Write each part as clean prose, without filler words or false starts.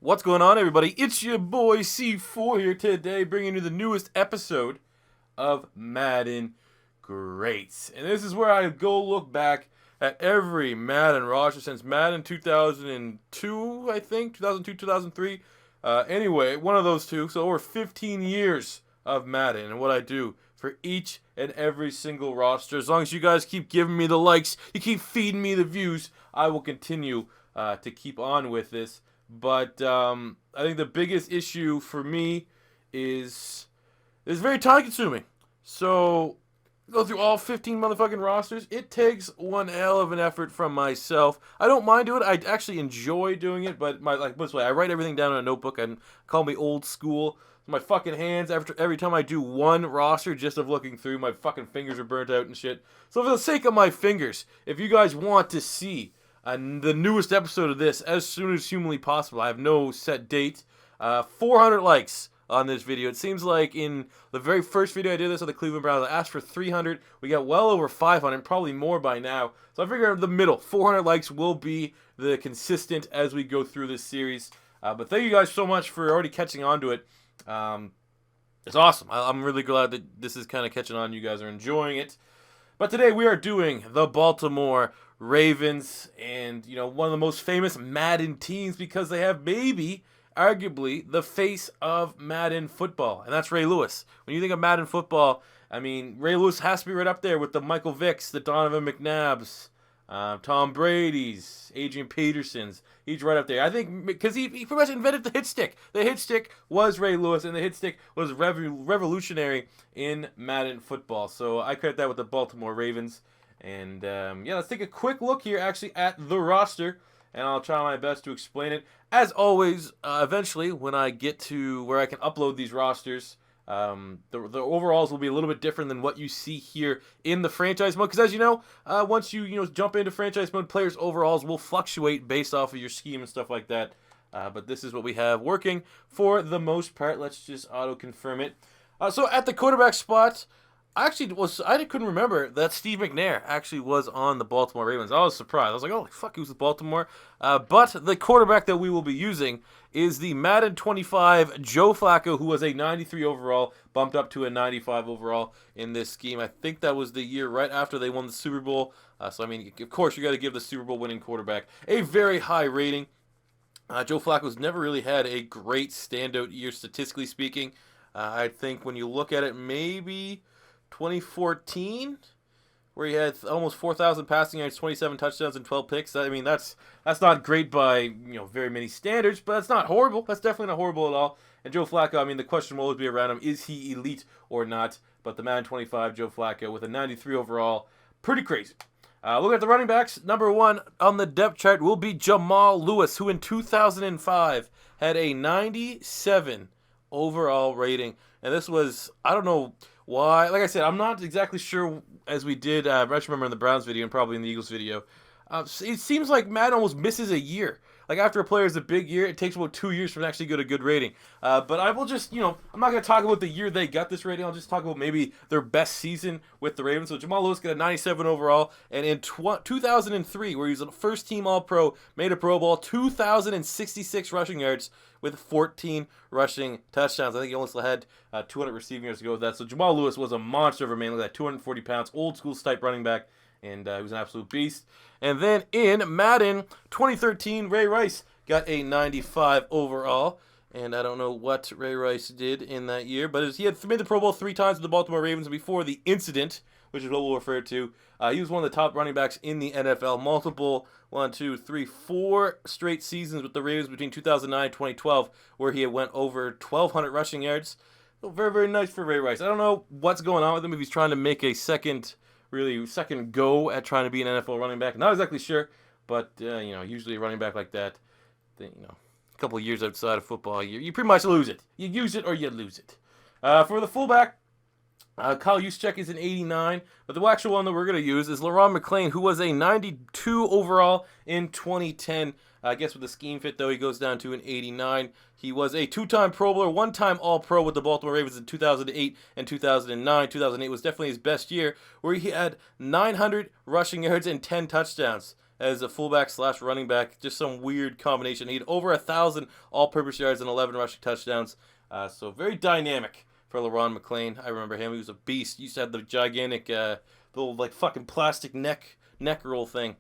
What's going on, everybody? It's your boy C4 here today, bringing you the newest episode of Madden Greats. And this is where I go look back at every Madden roster since Madden 2002, I think, 2002, 2003. Anyway, one of those two. So over 15 years of Madden and what I do for each and every single roster. As long as you guys keep giving me the likes, you keep feeding me the views, I will continue to keep on with this. But I think the biggest issue for me is it's very time consuming. So go through all 15 motherfucking rosters. It takes one hell of an effort from myself. I don't mind doing it. I actually enjoy doing it. But this way, I write everything down in a notebook and call me old school. My fucking hands after every time I do one roster just of looking through, my fucking fingers are burnt out and shit. So for the sake of my fingers, if you guys want to see the newest episode of this as soon as humanly possible, I have no set date. 400 likes on this video. It seems like in the very first video I did this on the Cleveland Browns, I asked for 300. We got well over 500, probably more by now. So I figure the middle, 400 likes will be the consistent as we go through this series. But thank you guys so much for already catching on to it. It's awesome. I'm really glad that this is kind of catching on. You guys are enjoying it. But today we are doing the Baltimore Ravens, and one of the most famous Madden teams because they have maybe, arguably, the face of Madden football, and that's Ray Lewis. When you think of Madden football, I mean, Ray Lewis has to be right up there with the Michael Vicks, the Donovan McNabbs, Tom Brady's, Adrian Peterson's. He's right up there. I think because he pretty much invented the hit stick. The hit stick was Ray Lewis, and the hit stick was revolutionary in Madden football. So I credit that with the Baltimore Ravens. And let's take a quick look here actually at the roster, and I'll try my best to explain it. As always, eventually when I get to where I can upload these rosters, the overalls will be a little bit different than what you see here in the franchise mode. Because as you know, once you jump into franchise mode, players' overalls will fluctuate based off of your scheme and stuff like that. But this is what we have working for the most part. Let's just auto-confirm it. So at the quarterback spot, I couldn't remember that Steve McNair actually was on the Baltimore Ravens. I was surprised. I was like, oh, fuck, he was with Baltimore. But the quarterback that we will be using is the Madden 25 Joe Flacco, who was a 93 overall, bumped up to a 95 overall in this scheme. I think that was the year right after they won the Super Bowl. So, I mean, of course, you got to give the Super Bowl winning quarterback a very high rating. Joe Flacco's never really had a great standout year, statistically speaking. I think when you look at it, maybe 2014, where he had almost 4,000 passing yards, 27 touchdowns, and 12 picks. I mean, that's not great by very many standards, but that's not horrible. That's definitely not horrible at all. And Joe Flacco, I mean, the question will always be around him: is he elite or not? But the Madden 25 Joe Flacco with a 93 overall, pretty crazy. Look at the running backs. Number one on the depth chart will be Jamal Lewis, who in 2005 had a 97 overall rating, and this was, I don't know why. Like I said, I'm not exactly sure, as we did, I just remember in the Browns video and probably in the Eagles video. It seems like Madden almost misses a year. Like after a player has a big year, it takes about 2 years for them to actually get a good rating. But I will just, I'm not going to talk about the year they got this rating. I'll just talk about maybe their best season with the Ravens. So Jamal Lewis got a 97 overall. And in 2003, where he was a first-team All-Pro, made a Pro Bowl, 2,066 rushing yards with 14 rushing touchdowns. I think he almost had 200 receiving yards to go with that. So Jamal Lewis was a monster of a man. Look at that, 240 pounds, old-school type running back. And he was an absolute beast. And then in Madden 2013, Ray Rice got a 95 overall. And I don't know what Ray Rice did in that year, but he had made the Pro Bowl 3 times with the Baltimore Ravens before the incident, which is what we'll refer to. He was one of the top running backs in the NFL. Multiple, 4 straight seasons with the Ravens between 2009 and 2012, where he had went over 1,200 rushing yards. So very, very nice for Ray Rice. I don't know what's going on with him, if he's trying to make a second go at trying to be an NFL running back. Not exactly sure, but usually a running back like that, a couple of years outside of football, you pretty much lose it. You use it or you lose it. For the fullback, Kyle Juszczyk is an 89, but the actual one that we're going to use is LaRon McClain, who was a 92 overall in 2010. I guess with the scheme fit, though, he goes down to an 89. He was a 2-time Pro Bowler, 1-time All-Pro with the Baltimore Ravens in 2008 and 2009. 2008 was definitely his best year, where he had 900 rushing yards and 10 touchdowns. as a fullback slash running back. Just some weird combination. He had over 1,000 all-purpose yards and 11 rushing touchdowns. So very dynamic for LaRon McClain. I remember him. He was a beast. He used to have the gigantic little like fucking plastic neck roll thing.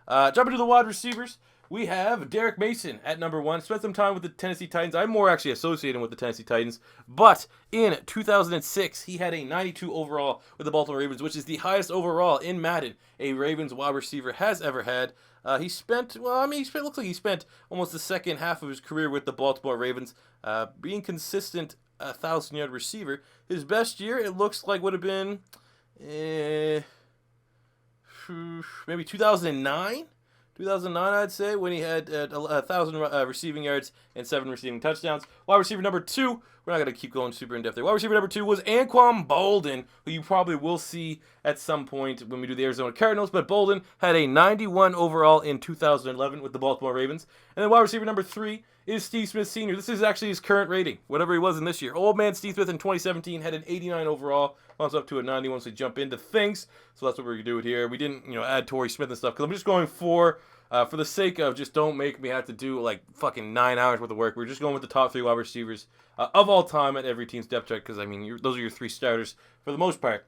Jumping to the wide receivers, we have Derek Mason at number 1. Spent some time with the Tennessee Titans. I'm more actually associated with the Tennessee Titans. But in 2006, he had a 92 overall with the Baltimore Ravens, which is the highest overall in Madden a Ravens wide receiver has ever had. He spent looks like he spent almost the second half of his career with the Baltimore Ravens, being consistent 1,000-yard receiver. His best year, it looks like, would have been maybe 2009. 2009, I'd say, when he had 1,000 receiving yards and 7 receiving touchdowns. Wide receiver number 2, we're not going to keep going super in-depth there. Wide receiver number 2 was Anquan Boldin, who you probably will see at some point when we do the Arizona Cardinals. But Boldin had a 91 overall in 2011 with the Baltimore Ravens. And then wide receiver number 3 is Steve Smith Sr. This is actually his current rating, whatever he was in this year. Old man Steve Smith in 2017 had an 89 overall. Bumps up to a 90 once we jump into things. So that's what we're going to do it here. We didn't, add Torrey Smith and stuff because I'm just going for the sake of just don't make me have to do like fucking 9 hours worth of work. We're just going with the top 3 wide receivers of all time at every team's depth chart because, those are your 3 starters for the most part.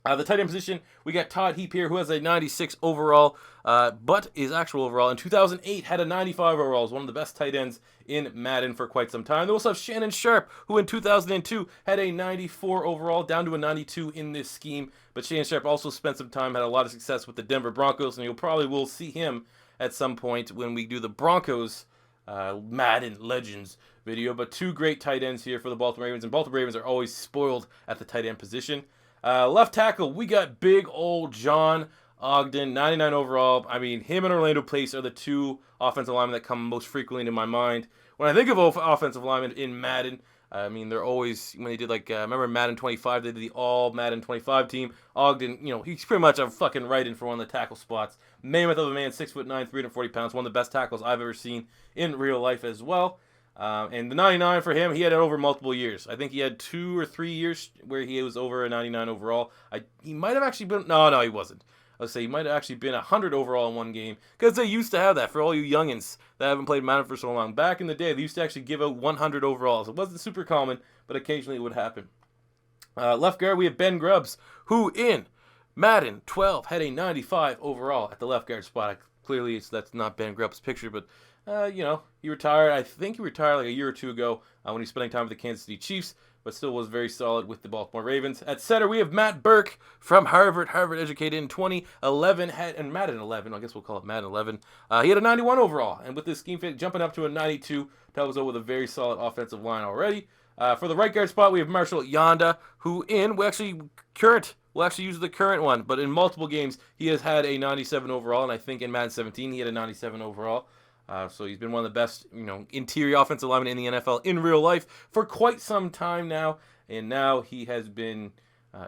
The tight end position, we got Todd Heap here, who has a 96 overall, but his actual overall in 2008 had a 95 overall. Is one of the best tight ends in Madden for quite some time. They also have Shannon Sharp, who in 2002 had a 94 overall, down to a 92 in this scheme. But Shannon Sharp also spent some time, had a lot of success with the Denver Broncos, and you'll probably will see him at some point when we do the Broncos Madden Legends video. But 2 great tight ends here for the Baltimore Ravens, and Baltimore Ravens are always spoiled at the tight end position. Left tackle, we got big old John Ogden, 99 overall. Him and Orlando Pace are the 2 offensive linemen that come most frequently into my mind. When I think of offensive linemen in Madden, they're always, when they did remember Madden 25, they did the all Madden 25 team. Ogden, he's pretty much a fucking write-in for one of the tackle spots. Mammoth of a man, 6'9", 340 pounds, one of the best tackles I've ever seen in real life as well. And the 99 for him, he had it over multiple years. I think he had 2 or 3 years where he was over a 99 overall. He might have actually been, no, he wasn't. I would say he might have actually been 100 overall in one game, because they used to have that for all you youngins that haven't played Madden for so long. Back in the day, they used to actually give out 100 overalls. It wasn't super common, but occasionally it would happen. Left guard, we have Ben Grubbs, who in Madden 12 had a 95 overall at the left guard spot. Clearly, that's not Ben Grubbs' picture, but he retired. I think he retired like a year or 2 ago when he was spending time with the Kansas City Chiefs, but still was very solid with the Baltimore Ravens. At center, we have Matt Burke from Harvard educated in 2011, and Madden 11, I guess we'll call it Madden 11. He had a 91 overall, and with this scheme fit, jumping up to a 92, that was over with a very solid offensive line already. For the right guard spot, we have Marshall Yanda, who we'll actually use the current one, but in multiple games, he has had a 97 overall, and I think in Madden 17, he had a 97 overall. So he's been one of the best, interior offensive linemen in the NFL in real life for quite some time now. And now he has been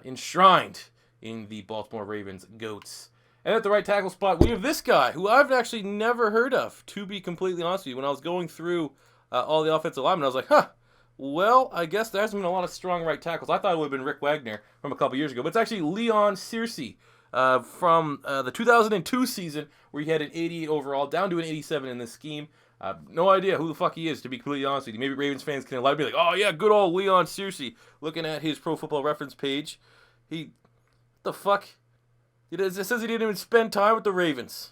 enshrined in the Baltimore Ravens GOATs. And at the right tackle spot, we have this guy who I've actually never heard of, to be completely honest with you. When I was going through all the offensive linemen, I was like, well, I guess there hasn't been a lot of strong right tackles. I thought it would have been Rick Wagner from a couple years ago, but it's actually Leon Searcy. From the 2002 season, where he had an 88 overall, down to an 87 in this scheme. No idea who the fuck he is, to be completely honest with you. Maybe Ravens fans can be like, oh yeah, good old Leon Searcy. Looking at his Pro Football Reference page, what the fuck? It says he didn't even spend time with the Ravens.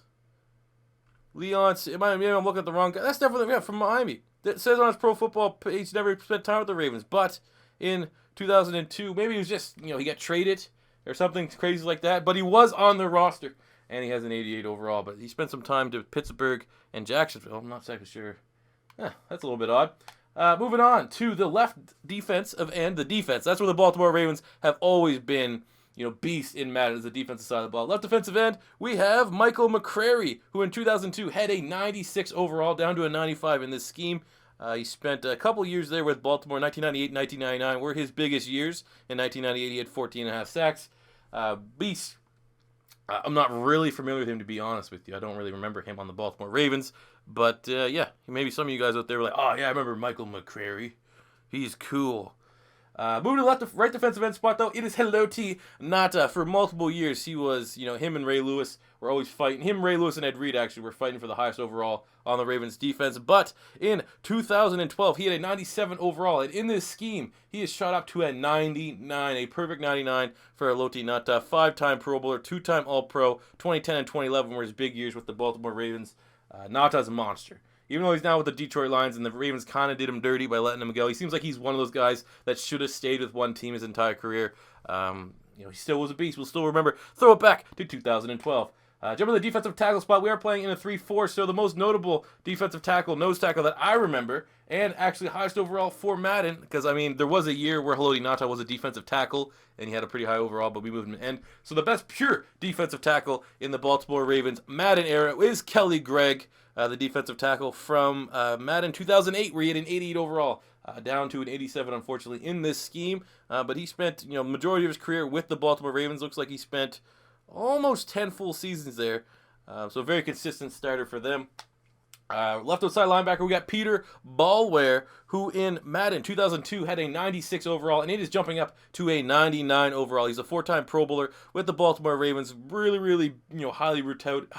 Maybe I'm looking at the wrong guy. That's definitely from Miami. It says on his Pro Football page never spent time with the Ravens. But in 2002, maybe he was just, he got traded or something crazy like that, but he was on the roster, and he has an 88 overall, but he spent some time to Pittsburgh and Jacksonville. I'm not exactly sure. That's a little bit odd. Moving on to the left defensive end, the defense. That's where the Baltimore Ravens have always been, beasts in Madden, as the defensive side of the ball. Left defensive end, we have Michael McCrary, who in 2002 had a 96 overall, down to a 95 in this scheme. He spent a couple years there with Baltimore. 1998 and 1999 were his biggest years. In 1998, he had 14.5 sacks. Beast. I'm not really familiar with him, to be honest with you. I don't really remember him on the Baltimore Ravens. But, maybe some of you guys out there were like, oh, yeah, I remember Michael McCrary. He's cool. Moving to the right defensive end spot, though, it is Haloti Ngata. For multiple years, he was, him and Ray Lewis were always fighting. Him, Ray Lewis, and Ed Reed actually were fighting for the highest overall on the Ravens defense. But in 2012, he had a 97 overall. And in this scheme, he is shot up to a 99, a perfect 99 for Haloti Ngata. 5-time Pro Bowler, 2-time All-Pro. 2010 and 2011 were his big years with the Baltimore Ravens. Ngata's a monster. Even though he's now with the Detroit Lions and the Ravens kind of did him dirty by letting him go, he seems like he's one of those guys that should have stayed with one team his entire career. He still was a beast. We'll still remember. Throw it back to 2012. Jumping to the defensive tackle spot, we are playing in a 3-4, so the most notable defensive tackle, nose tackle that I remember, and actually highest overall for Madden, because, there was a year where Haloti Ngata was a defensive tackle, and he had a pretty high overall, but we moved him to end. So the best pure defensive tackle in the Baltimore Ravens Madden era is Kelly Gregg, the defensive tackle from Madden 2008, where he had an 88 overall, down to an 87, unfortunately, in this scheme. But he spent, majority of his career with the Baltimore Ravens. Looks like he spent almost 10 full seasons there. So a very consistent starter for them. Left outside linebacker, we got Peter Ballware, who in Madden 2002 had a 96 overall, and it is jumping up to a 99 overall. He's a 4-time Pro Bowler with the Baltimore Ravens. Really, really, highly touted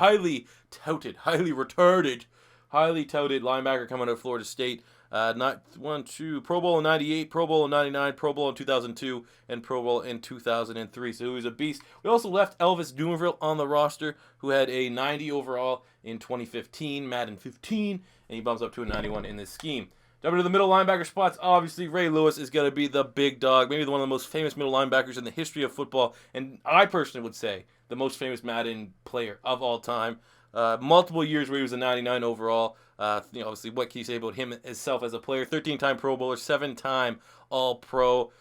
linebacker coming out of Florida State. Pro Bowl in 98, Pro Bowl in 99, Pro Bowl in 2002, and Pro Bowl in 2003. So he was a beast. We also left Elvis Dumervil on the roster, who had a 90 overall in 2015, Madden 15, and he bumps up to a 91 in this scheme. Jumping to the middle linebacker spots, obviously Ray Lewis is going to be the big dog, maybe one of the most famous middle linebackers in the history of football, and I personally would say the most famous Madden player of all time. Multiple years where he was a 99 overall. Obviously, what can you say about him himself as a player? 13-time Pro Bowler, 7-time All-Pro.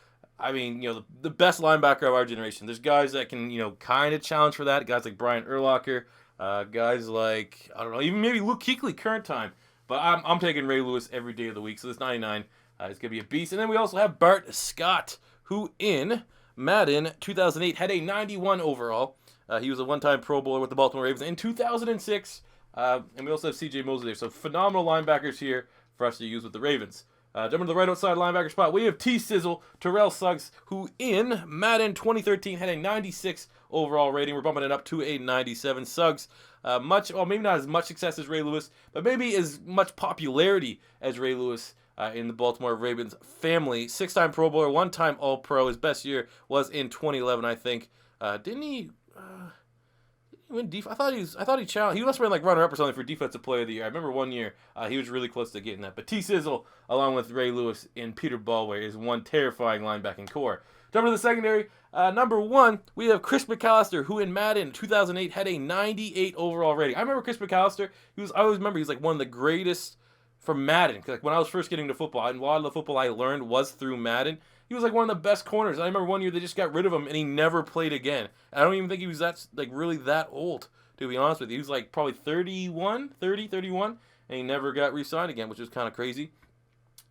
The best linebacker of our generation. There's guys that can, kind of challenge for that. Guys like Brian Urlacher. Guys like, even maybe Luke Kuechly, current time. But I'm taking Ray Lewis every day of the week. So this 99 is going to be a beast. And then we also have Bart Scott, who in Madden 2008 had a 91 overall. He was a 1-time Pro Bowler with the Baltimore Ravens in 2006. And we also have C.J. Mosley there. So phenomenal linebackers here for us to use with the Ravens. Jumping to the right outside linebacker spot, we have T-Sizzle, Terrell Suggs, who in Madden 2013 had a 96 overall rating. We're bumping it up to a 97. Suggs, maybe not as much success as Ray Lewis, but maybe as much popularity as Ray Lewis in the Baltimore Ravens family. 6-time Pro Bowler, 1-time All-Pro. His best year was in 2011, I think. Didn't he win I thought he challenged. He must have been runner-up or something for Defensive Player of the Year. I remember one year he was really close to getting that. But T-Sizzle, along with Ray Lewis and Peter Ballware, is one terrifying linebacking core. Jumping to the secondary, number 1, we have Chris McAllister, who in Madden 2008 had a 98 overall rating. I remember Chris McAllister. I always remember he was one of the greatest from Madden. Cause when I was first getting into football, and a lot of the football I learned was through Madden. He was one of the best corners. I remember one year they just got rid of him and he never played again. I don't even think he was really that old, to be honest with you. He was probably 31, and he never got re-signed again, which is kind of crazy.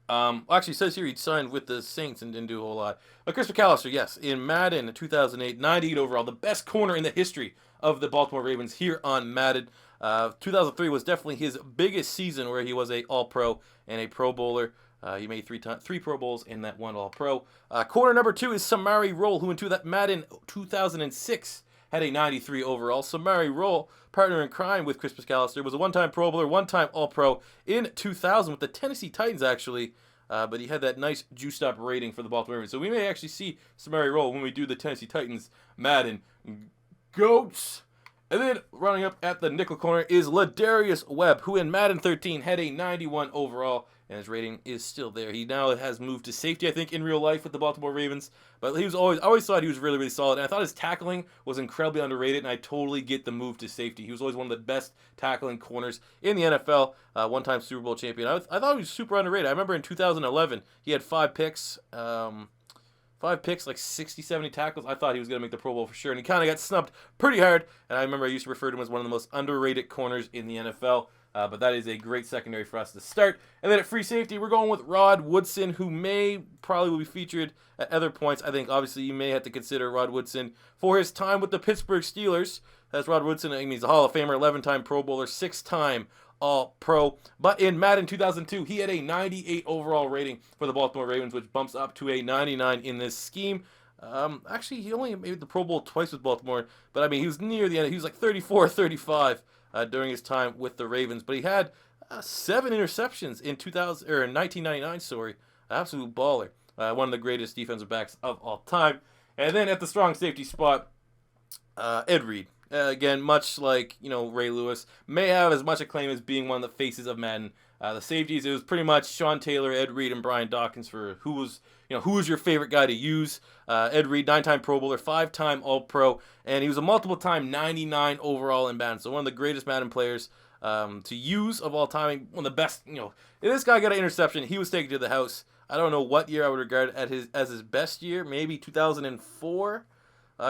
Actually, it says here he signed with the Saints and didn't do a whole lot. But Chris McAllister, yes, in Madden 2008, 98 overall, the best corner in the history of the Baltimore Ravens here on Madden. 2003 was definitely his biggest season where he was a All-Pro and a Pro Bowler. He made 3 Pro Bowls and that 1 All-Pro. Corner number 2 is Samari Rolle, who into that Madden 2006 had a 93 overall. Samari Rolle, partner in crime with Chris McAllister, was a 1-time Pro Bowler, 1-time All-Pro in 2000 with the Tennessee Titans, actually. But he had that nice juiced-up rating for the Baltimore Ravens. So we may actually see Samari Rolle when we do the Tennessee Titans Madden Goats. And then running up at the nickel corner is Ladarius Webb, who in Madden 13 had a 91 overall, and his rating is still there. He now has moved to safety, I think, in real life with the Baltimore Ravens. But I always thought he was really, really solid. And I thought his tackling was incredibly underrated, and I totally get the move to safety. He was always one of the best tackling corners in the NFL, 1-time Super Bowl champion. I thought he was super underrated. I remember in 2011, he had 5 picks. 5 picks, 60, 70 tackles. I thought he was going to make the Pro Bowl for sure, and he kind of got snubbed pretty hard. And I remember I used to refer to him as one of the most underrated corners in the NFL. But that is a great secondary for us to start. And then at free safety, we're going with Rod Woodson, who probably will be featured at other points. I think, obviously, you may have to consider Rod Woodson for his time with the Pittsburgh Steelers. That's Rod Woodson. He's a Hall of Famer, 11-time Pro Bowler, 6-time All-Pro. But in Madden 2002, he had a 98 overall rating for the Baltimore Ravens, which bumps up to a 99 in this scheme. Actually, he only made the Pro Bowl twice with Baltimore, but I mean, he was near the end. He was like 34, 35 during his time with the Ravens, but he had 7 interceptions in 2000 or in 1999. Sorry, absolute baller. One of the greatest defensive backs of all time. And then at the strong safety spot, Ed Reed. Again, much like Ray Lewis, may have as much acclaim as being one of the faces of Madden. The safeties, it was pretty much Sean Taylor, Ed Reed, and Brian Dawkins for who was your favorite guy to use. Ed Reed, 9-time Pro Bowler, 5-time All-Pro, and he was a multiple-time 99 overall in Madden. So one of the greatest Madden players to use of all time. One of the best. If this guy got an interception, he was taken to the house. I don't know what year I would regard as his best year. Maybe 2004.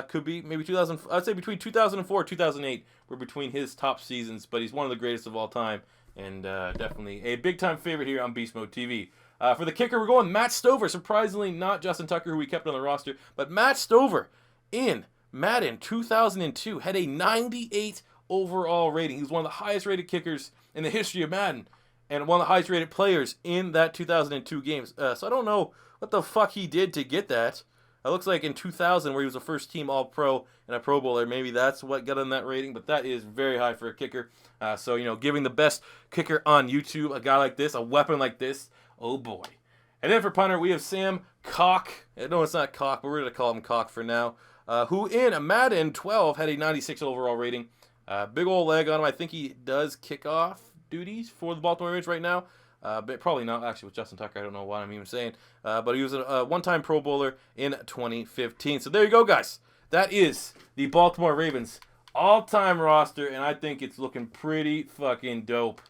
Could be maybe 2000. I'd say between 2004 and 2008 were between his top seasons. But he's one of the greatest of all time, and definitely a big time favorite here on Beast Mode TV. For the kicker, we're going Matt Stover. Surprisingly, not Justin Tucker, who we kept on the roster, but Matt Stover in Madden 2002 had a 98 overall rating. He was one of the highest rated kickers in the history of Madden, and one of the highest rated players in that 2002 games. So I don't know what the fuck he did to get that. It looks like in 2000, where he was a first-team All-Pro and a Pro Bowler, maybe that's what got him that rating, but that is very high for a kicker. So, giving the best kicker on YouTube, a guy like this, a weapon like this, oh boy. And then for punter, we have Sam Cock. No, it's not Cock, but we're going to call him Cock for now, who in a Madden 12 had a 96 overall rating. Big old leg on him. I think he does kickoff duties for the Baltimore Ravens right now. But probably not actually with Justin Tucker. I don't know what I'm even saying. But he was a one-time Pro Bowler in 2015. So there you go, guys. That is the Baltimore Ravens all-time roster, and I think it's looking pretty fucking dope.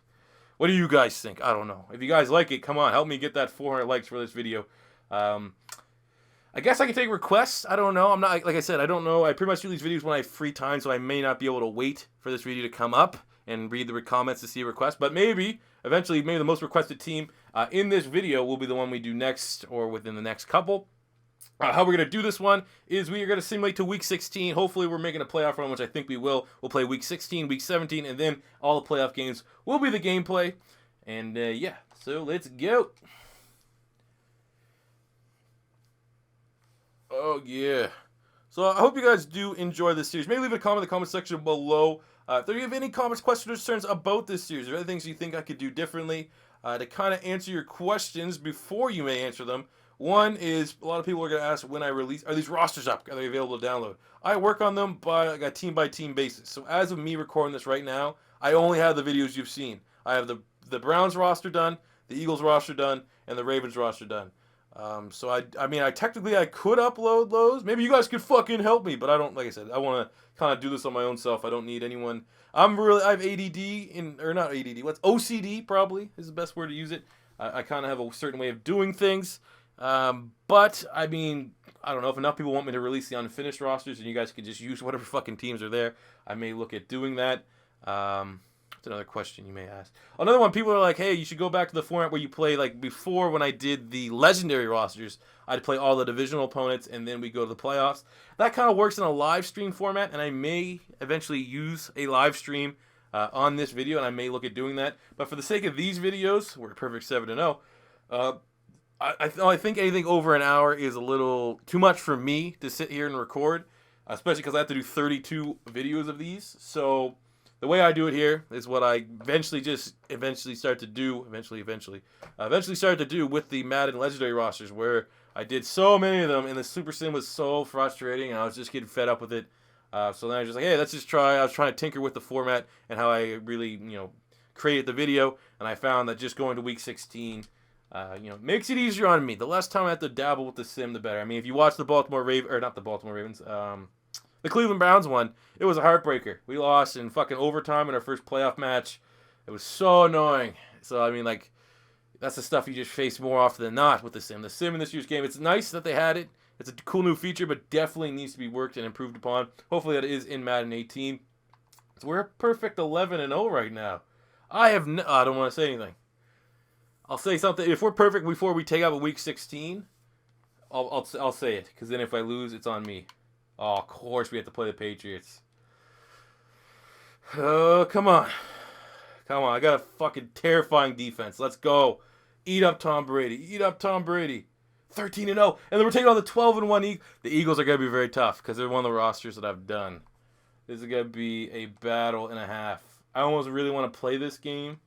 What do you guys think? I don't know. If you guys like it, come on, help me get that 400 likes for this video. I guess I can take requests. I don't know. I'm not, like I said, I don't know. I pretty much do these videos when I have free time, so I may not be able to wait for this video to come up and read the comments to see a request. But maybe, eventually, maybe the most requested team in this video will be the one we do next or within the next couple. How we're going to do this one is we are going to simulate to Week 16. Hopefully, we're making a playoff run, which I think we will. We'll play Week 16, Week 17, and then all the playoff games will be the gameplay. And, yeah, so let's go. Oh, yeah. So I hope you guys do enjoy this series. Maybe leave a comment in the comment section below. If you have any comments, questions, or concerns about this series, or other things you think I could do differently to kind of answer your questions before you may answer them. One is, a lot of people are going to ask when I release, are these rosters up? Are they available to download? I work on them by like a team-by-team basis. So as of me recording this right now, I only have the videos you've seen. I have the Browns roster done, the Eagles roster done, and the Ravens roster done. So I mean, I could upload those. Maybe you guys could fucking help me, but I don't, like I said, I want to kind of do this on my own self. I don't need anyone. I have ADD or not ADD, what's OCD probably is the best word to use it. I kind of have a certain way of doing things. But I mean, I don't know if enough people want me to release the unfinished rosters and you guys could just use whatever fucking teams are there. I may look at doing that. That's another question you may ask. Another one, people are like, hey, you should go back to the format where you play, like before when I did the legendary rosters, I'd play all the divisional opponents and then we go to the playoffs. That kind of works in a live stream format, and I may eventually use a live stream on this video, and I may look at doing that. But for the sake of these videos, we're perfect 7-0. I think anything over an hour is a little too much for me to sit here and record, especially because I have to do 32 videos of these. So the way I do it here is what I eventually started to do with the Madden Legendary rosters, where I did so many of them, and the Super Sim was so frustrating, and I was just getting fed up with it. So then I was just like, hey, let's just try. I was trying to tinker with the format and how I really, created the video, and I found that just going to Week 16, makes it easier on me. The less time I have to dabble with the sim, the better. I mean, if you watch the the Cleveland Browns one, it was a heartbreaker. We lost in fucking overtime in our first playoff match. It was so annoying. So, I mean, like, that's the stuff you just face more often than not with the sim. The sim in this year's game, it's nice that they had it. It's a cool new feature, but definitely needs to be worked and improved upon. Hopefully that is in Madden 18. So we're a perfect 11-0 right now. I don't want to say anything. I'll say something. If we're perfect before we take out a Week 16, I'll say it. Because then if I lose, it's on me. Oh, of course we have to play the Patriots. Oh, come on. Come on, I got a fucking terrifying defense. Let's go. Eat up Tom Brady. Eat up Tom Brady. 13-0. And then we're taking on the 12-1 Eagles. The Eagles are going to be very tough because they're one of the rosters that I've done. This is going to be a battle and a half. I almost really want to play this game.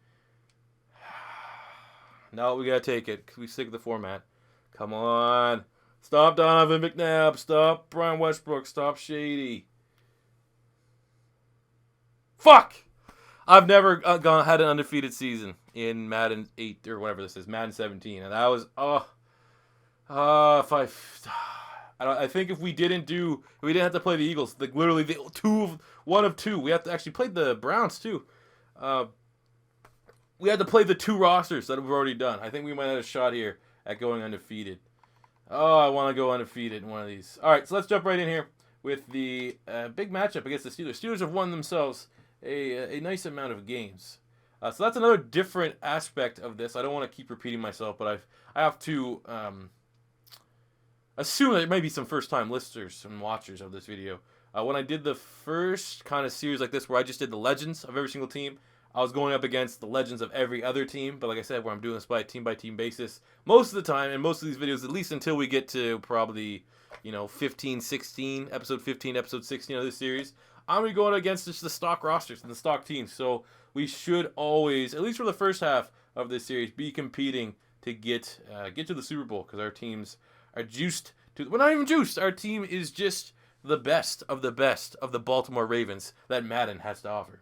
No, we got to take it. We stick with the format. Come on. Stop Donovan McNabb. Stop Brian Westbrook. Stop Shady. Fuck! I've never had an undefeated season in Madden 8 or whatever this is, Madden 17, and that was I think if we didn't have to play the Eagles, like literally one of two. We have to actually play the Browns too. We had to play the two rosters that we've already done. I think we might have a shot here at going undefeated. Oh, I want to go undefeated in one of these. All right, so let's jump right in here with the big matchup against the Steelers. Steelers have won themselves a nice amount of games. So that's another different aspect of this. I don't want to keep repeating myself, but I have to assume that there may be some first-time listeners and watchers of this video. When I did the first kind of series like this where I just did the legends of every single team, I was going up against the legends of every other team. But like I said, where I'm doing this by team basis, most of the time, and most of these videos, at least until we get to probably, 15, 16, episode 15, episode 16 of this series, I'm going to be going against just the stock rosters and the stock teams. So we should always, at least for the first half of this series, be competing to get to the Super Bowl because our teams are juiced. We're not even juiced. Our team is just the best of the Baltimore Ravens that Madden has to offer.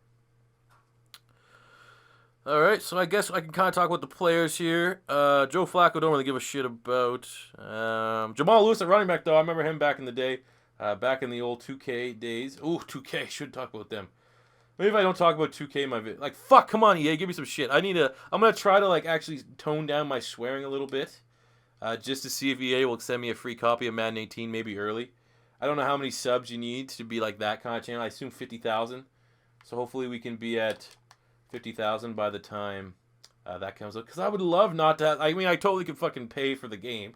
All right, so I guess I can kind of talk about the players here. Joe Flacco, don't really give a shit about. Jamal Lewis at running back, though. I remember him back in the day. Back in the old 2K days. Ooh, 2K. Should talk about them. Maybe if I don't talk about 2K in my video. Like, fuck, come on, EA. Give me some shit. I'm going to try to, actually tone down my swearing a little bit. Just to see if EA will send me a free copy of Madden 18 maybe early. I don't know how many subs you need to be like that kind of channel. I assume 50,000. So hopefully we can be at 50,000 by the time that comes up. Because I would love not to I totally could fucking pay for the game.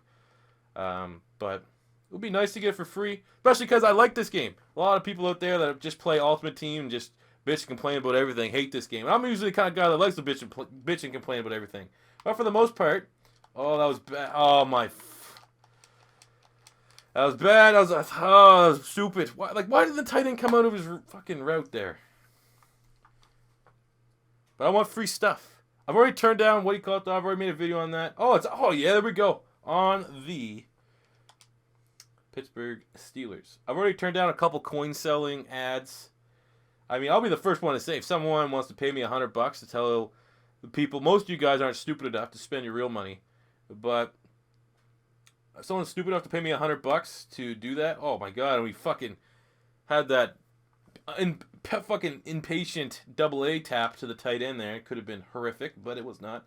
But it would be nice to get it for free, especially because I like this game. A lot of people out there that just play Ultimate Team and just bitch and complain about everything hate this game. I'm usually the kind of guy that likes to bitch and complain about everything. But for the most part, that was bad. Oh my, that was bad. That was stupid. Why did the tight end come out of his fucking route there? But I want free stuff. I've already turned down I've already made a video on that. Oh yeah, there we go. On the Pittsburgh Steelers. I've already turned down a couple coin selling ads. I'll be the first one to say if someone wants to pay me $100 to tell the people, most of you guys aren't stupid enough to spend your real money, but if someone's stupid enough to pay me $100 to do that, oh my god, and we fucking had that fucking impatient AA tap to the tight end there. It could have been horrific, but it was not.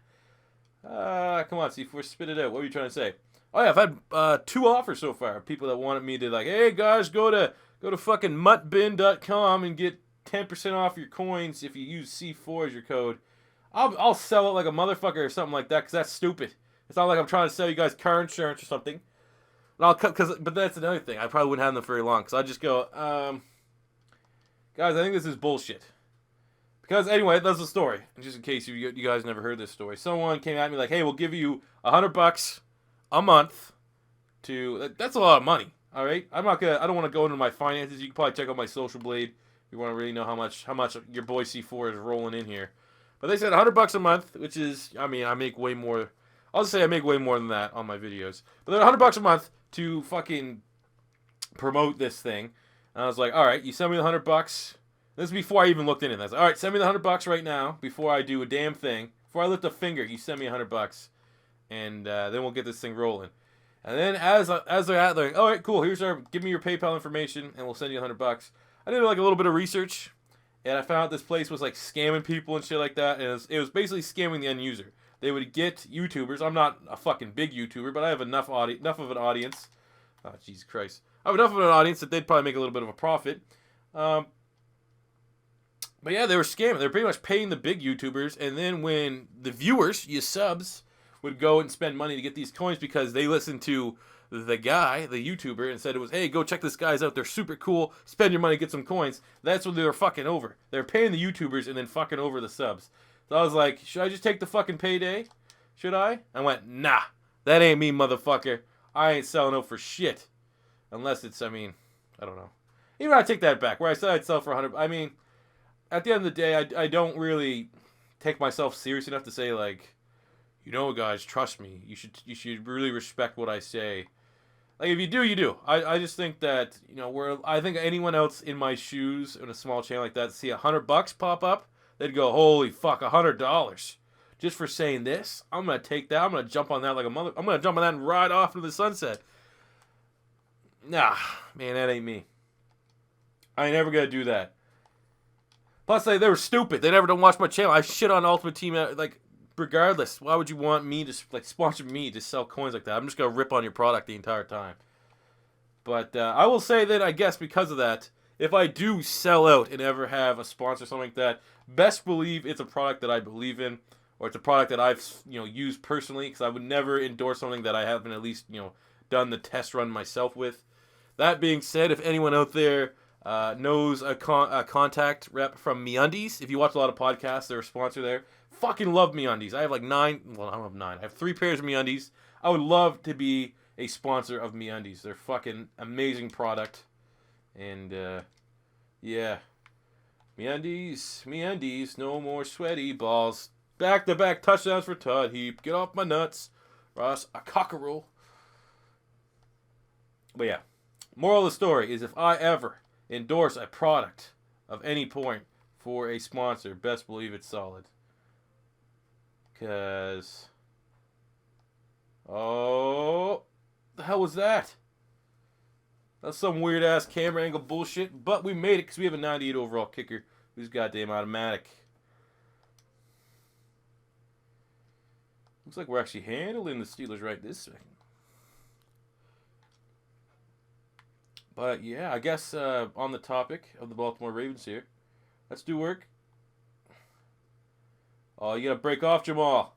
Come on, C4, spit it out. What were you trying to say? Oh yeah, I've had 2 offers so far. People that wanted me to hey guys, go to fucking muttbin.com and get 10% off your coins if you use C4 as your code. I'll sell it like a motherfucker or something like that because that's stupid. It's not like I'm trying to sell you guys car insurance or something. But that's another thing. I probably wouldn't have them for very long because I'd just go, guys, I think this is bullshit. Because anyway, that's the story. Just in case you guys never heard this story, someone came at me like, "Hey, we'll give you $100 a month to." That's a lot of money. All right, I don't want to go into my finances. You can probably check out my Social Blade if you want to really know how much your boy C4 is rolling in here. But they said $100 a month, which is, I make way more. I'll just say I make way more than that on my videos. But they're $100 a month to fucking promote this thing. And I was like, all right, you send me the $100. This is before I even looked into this. All right, send me the $100 right now before I do a damn thing. Before I lift a finger, you send me $100, and then we'll get this thing rolling. And then as they're at, they're like, all right, cool. Give me your PayPal information, and we'll send you $100. I did a little bit of research, and I found out this place was scamming people and shit like that. And it was basically scamming the end user. They would get YouTubers. I'm not a fucking big YouTuber, but I have enough of an audience. Oh, Jesus Christ. I have enough of an audience that they'd probably make a little bit of a profit. But yeah, they were scamming. They were pretty much paying the big YouTubers, and then when the viewers, you subs, would go and spend money to get these coins because they listened to the guy, the YouTuber, and said it was, hey, go check this guys out. They're super cool. Spend your money, get some coins. That's what they were fucking over. They were paying the YouTubers and then fucking over the subs. So I was like, should I just take the fucking payday? Should I? I went, nah, that ain't me, motherfucker. I ain't selling out for shit. Unless it's, I mean, I don't know. Even I take that back. Where I said I'd sell for 100, I mean, at the end of the day, I don't really take myself serious enough to say, like, you know, guys, trust me. You should really respect what I say. Like, if you do, you do. I just think that, you know, I think anyone else in my shoes in a small channel like that see $100 pop up, they'd go, holy fuck, $100 just for saying this. I'm gonna take that. I'm gonna jump on that like a mother. I'm gonna jump on that and ride off into the sunset. Nah, man, that ain't me. I ain't never gonna do that. Plus, they were stupid. They never don't watch my channel. I shit on Ultimate Team, like, regardless. Why would you want me to, like, sponsor me to sell coins like that? I'm just gonna rip on your product the entire time. But I will say that, I guess, because of that, if I do sell out and ever have a sponsor or something like that, best believe it's a product that I believe in, or it's a product that I've, you know, used personally, because I would never endorse something that I haven't at least, you know, done the test run myself with. That being said, if anyone out there knows a contact rep from MeUndies, if you watch a lot of podcasts, they're a sponsor there. Fucking love MeUndies. I have like 9. Well, I don't have 9. I have 3 pairs of MeUndies. I would love to be a sponsor of MeUndies. They're fucking amazing product. And yeah, MeUndies, no more sweaty balls. Back-to-back touchdowns for Todd Heap. Get off my nuts, Ross. A cockerel. But yeah, moral of the story is if I ever endorse a product of any point for a sponsor, best believe it's solid. Because, oh, the hell was that? That's some weird ass camera angle bullshit, but we made it because we have a 98 overall kicker who's goddamn automatic. Looks like we're actually handling the Steelers right this second. But yeah, I guess on the topic of the Baltimore Ravens here, let's do work. Oh, you gotta break off, Jamal.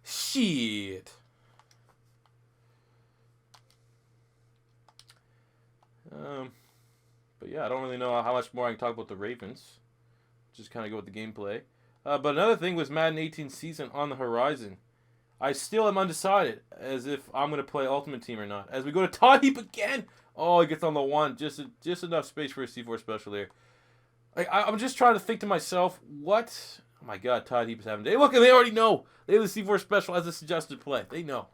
Shit. But yeah, I don't really know how much more I can talk about the Ravens. Just kind of go with the gameplay. But another thing was Madden 18 season on the horizon. I still am undecided as if I'm going to play Ultimate Team or not. As we go to Todd Heap again. Oh, he gets on the 1. Just enough space for a C4 special there. I'm just trying to think to myself, what? Oh my god, Todd Heap is having a day. Look, they already know. They have the C4 special as a suggested play. They know.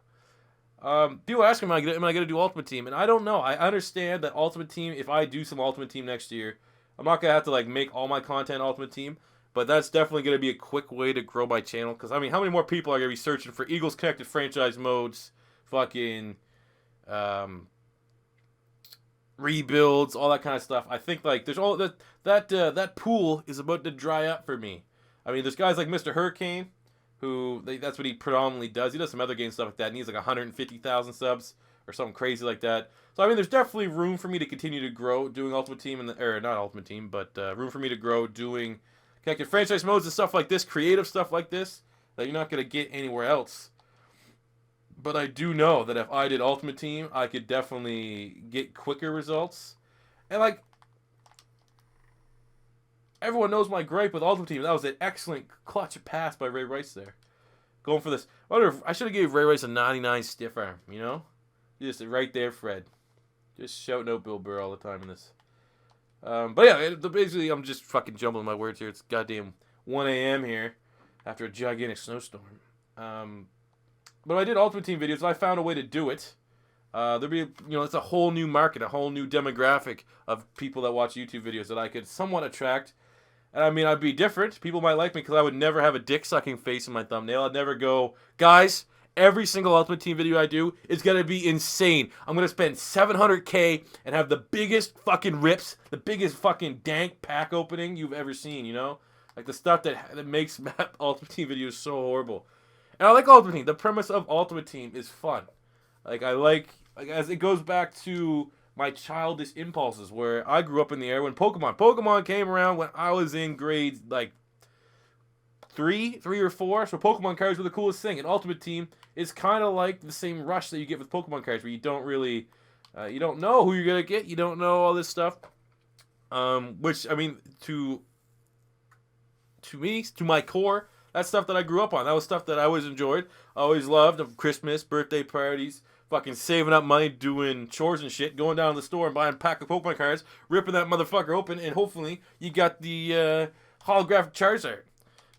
People ask me, am I going to do Ultimate Team? And I don't know. I understand that Ultimate Team, if I do some Ultimate Team next year, I'm not going to have to like make all my content Ultimate Team. But that's definitely going to be a quick way to grow my channel. Because, I mean, how many more people are going to be searching for Eagles Connected franchise modes, fucking rebuilds, all that kind of stuff. I think, like, there's all that pool is about to dry up for me. I mean, there's guys like Mr. Hurricane, who, that's what he predominantly does. He does some other game stuff like that, and he's like 150,000 subs or something crazy like that. So, I mean, there's definitely room for me to continue to grow doing Ultimate Team, or not Ultimate Team, but room for me to grow doing connected franchise modes and stuff like this, creative stuff like this, that you're not going to get anywhere else. But I do know that if I did Ultimate Team, I could definitely get quicker results. And, like, everyone knows my gripe with Ultimate Team. That was an excellent clutch pass by Ray Rice there. Going for this. I wonder if I should have gave Ray Rice a 99 stiff arm, you know? Just right there, Fred. Just shouting out Bill Burr all the time in this. But yeah, basically I'm just fucking jumbling my words here. It's goddamn 1 a.m. here after a gigantic snowstorm. But I did Ultimate Team videos. I found a way to do it. There'd be, it's a whole new market, a whole new demographic of people that watch YouTube videos that I could somewhat attract. And I mean, I'd be different. People might like me because I would never have a dick-sucking face in my thumbnail. I'd never go, guys, every single Ultimate Team video I do is going to be insane. I'm going to spend $700K and have the biggest fucking rips, the biggest fucking dank pack opening you've ever seen, you know? Like the stuff that makes Ultimate Team videos so horrible. And I like Ultimate Team. The premise of Ultimate Team is fun. Like, as it goes back to my childish impulses where I grew up in the era when Pokemon came around when I was in grade, like, 3 or 4, so Pokemon cards were the coolest thing. And Ultimate Team is kind of like the same rush that you get with Pokemon cards, where you don't really, you don't know who you're gonna get, you don't know all this stuff. Which, I mean, to to me, to my core, that's stuff that I grew up on. That was stuff that I always enjoyed, always loved. Christmas, birthday parties, fucking saving up money, doing chores and shit, going down to the store and buying a pack of Pokemon cards, ripping that motherfucker open, and hopefully you got the holographic Charizard.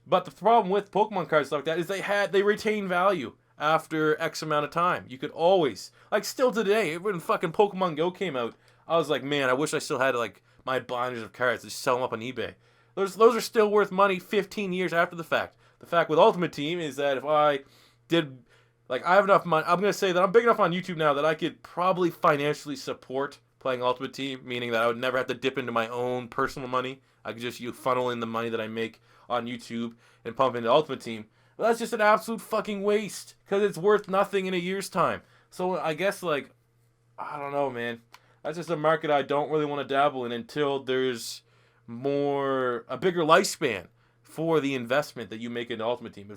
But the problem with Pokemon cards like that is they retain value after X amount of time. You could always, like still today, when fucking Pokemon Go came out, I was like, man, I wish I still had like my binders of cards to sell them up on eBay. Those are still worth money 15 years after the fact. The fact with Ultimate Team is that if I did, like, I have enough money, I'm going to say that I'm big enough on YouTube now that I could probably financially support playing Ultimate Team, meaning that I would never have to dip into my own personal money. I could just funnel in the money that I make on YouTube and pump into Ultimate Team. But that's just an absolute fucking waste because it's worth nothing in a year's time. So I guess, like, I don't know, man. That's just a market I don't really want to dabble in until there's a bigger lifespan for the investment that you make into Ultimate Team.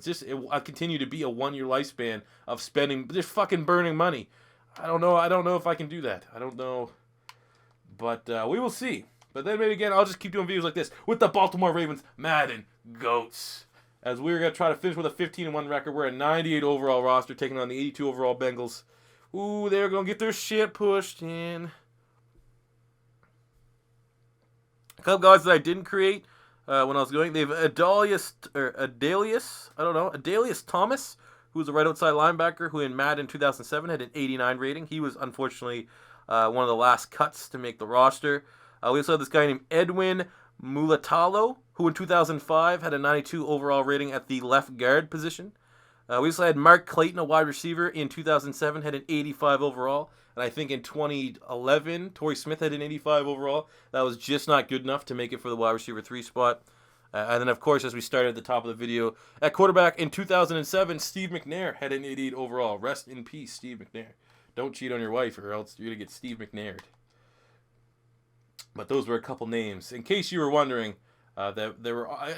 I continue to be a 1 year lifespan of spending, just fucking burning money. I don't know if I can do that. I don't know. But we will see. But then maybe again, I'll just keep doing videos like this with the Baltimore Ravens Madden Goats. As we're going to try to finish with a 15-1 record. We're a 98 overall roster, taking on the 82 overall Bengals. Ooh, they're going to get their shit pushed in. A couple guys that I didn't create when I was going. They have Adalius Thomas, who was a right outside linebacker who in Madden 2007 had an 89 rating. He was unfortunately one of the last cuts to make the roster. We also have this guy named Edwin Mulatalo, who in 2005 had a 92 overall rating at the left guard position. We also had Mark Clayton, a wide receiver, in 2007 had an 85 overall. And I think in 2011, Torrey Smith had an 85 overall. That was just not good enough to make it for the wide receiver 3 spot. And then, of course, as we started at the top of the video, at quarterback in 2007, Steve McNair had an 88 overall. Rest in peace, Steve McNair. Don't cheat on your wife or else you're going to get Steve McNaired. But those were a couple names. In case you were wondering, I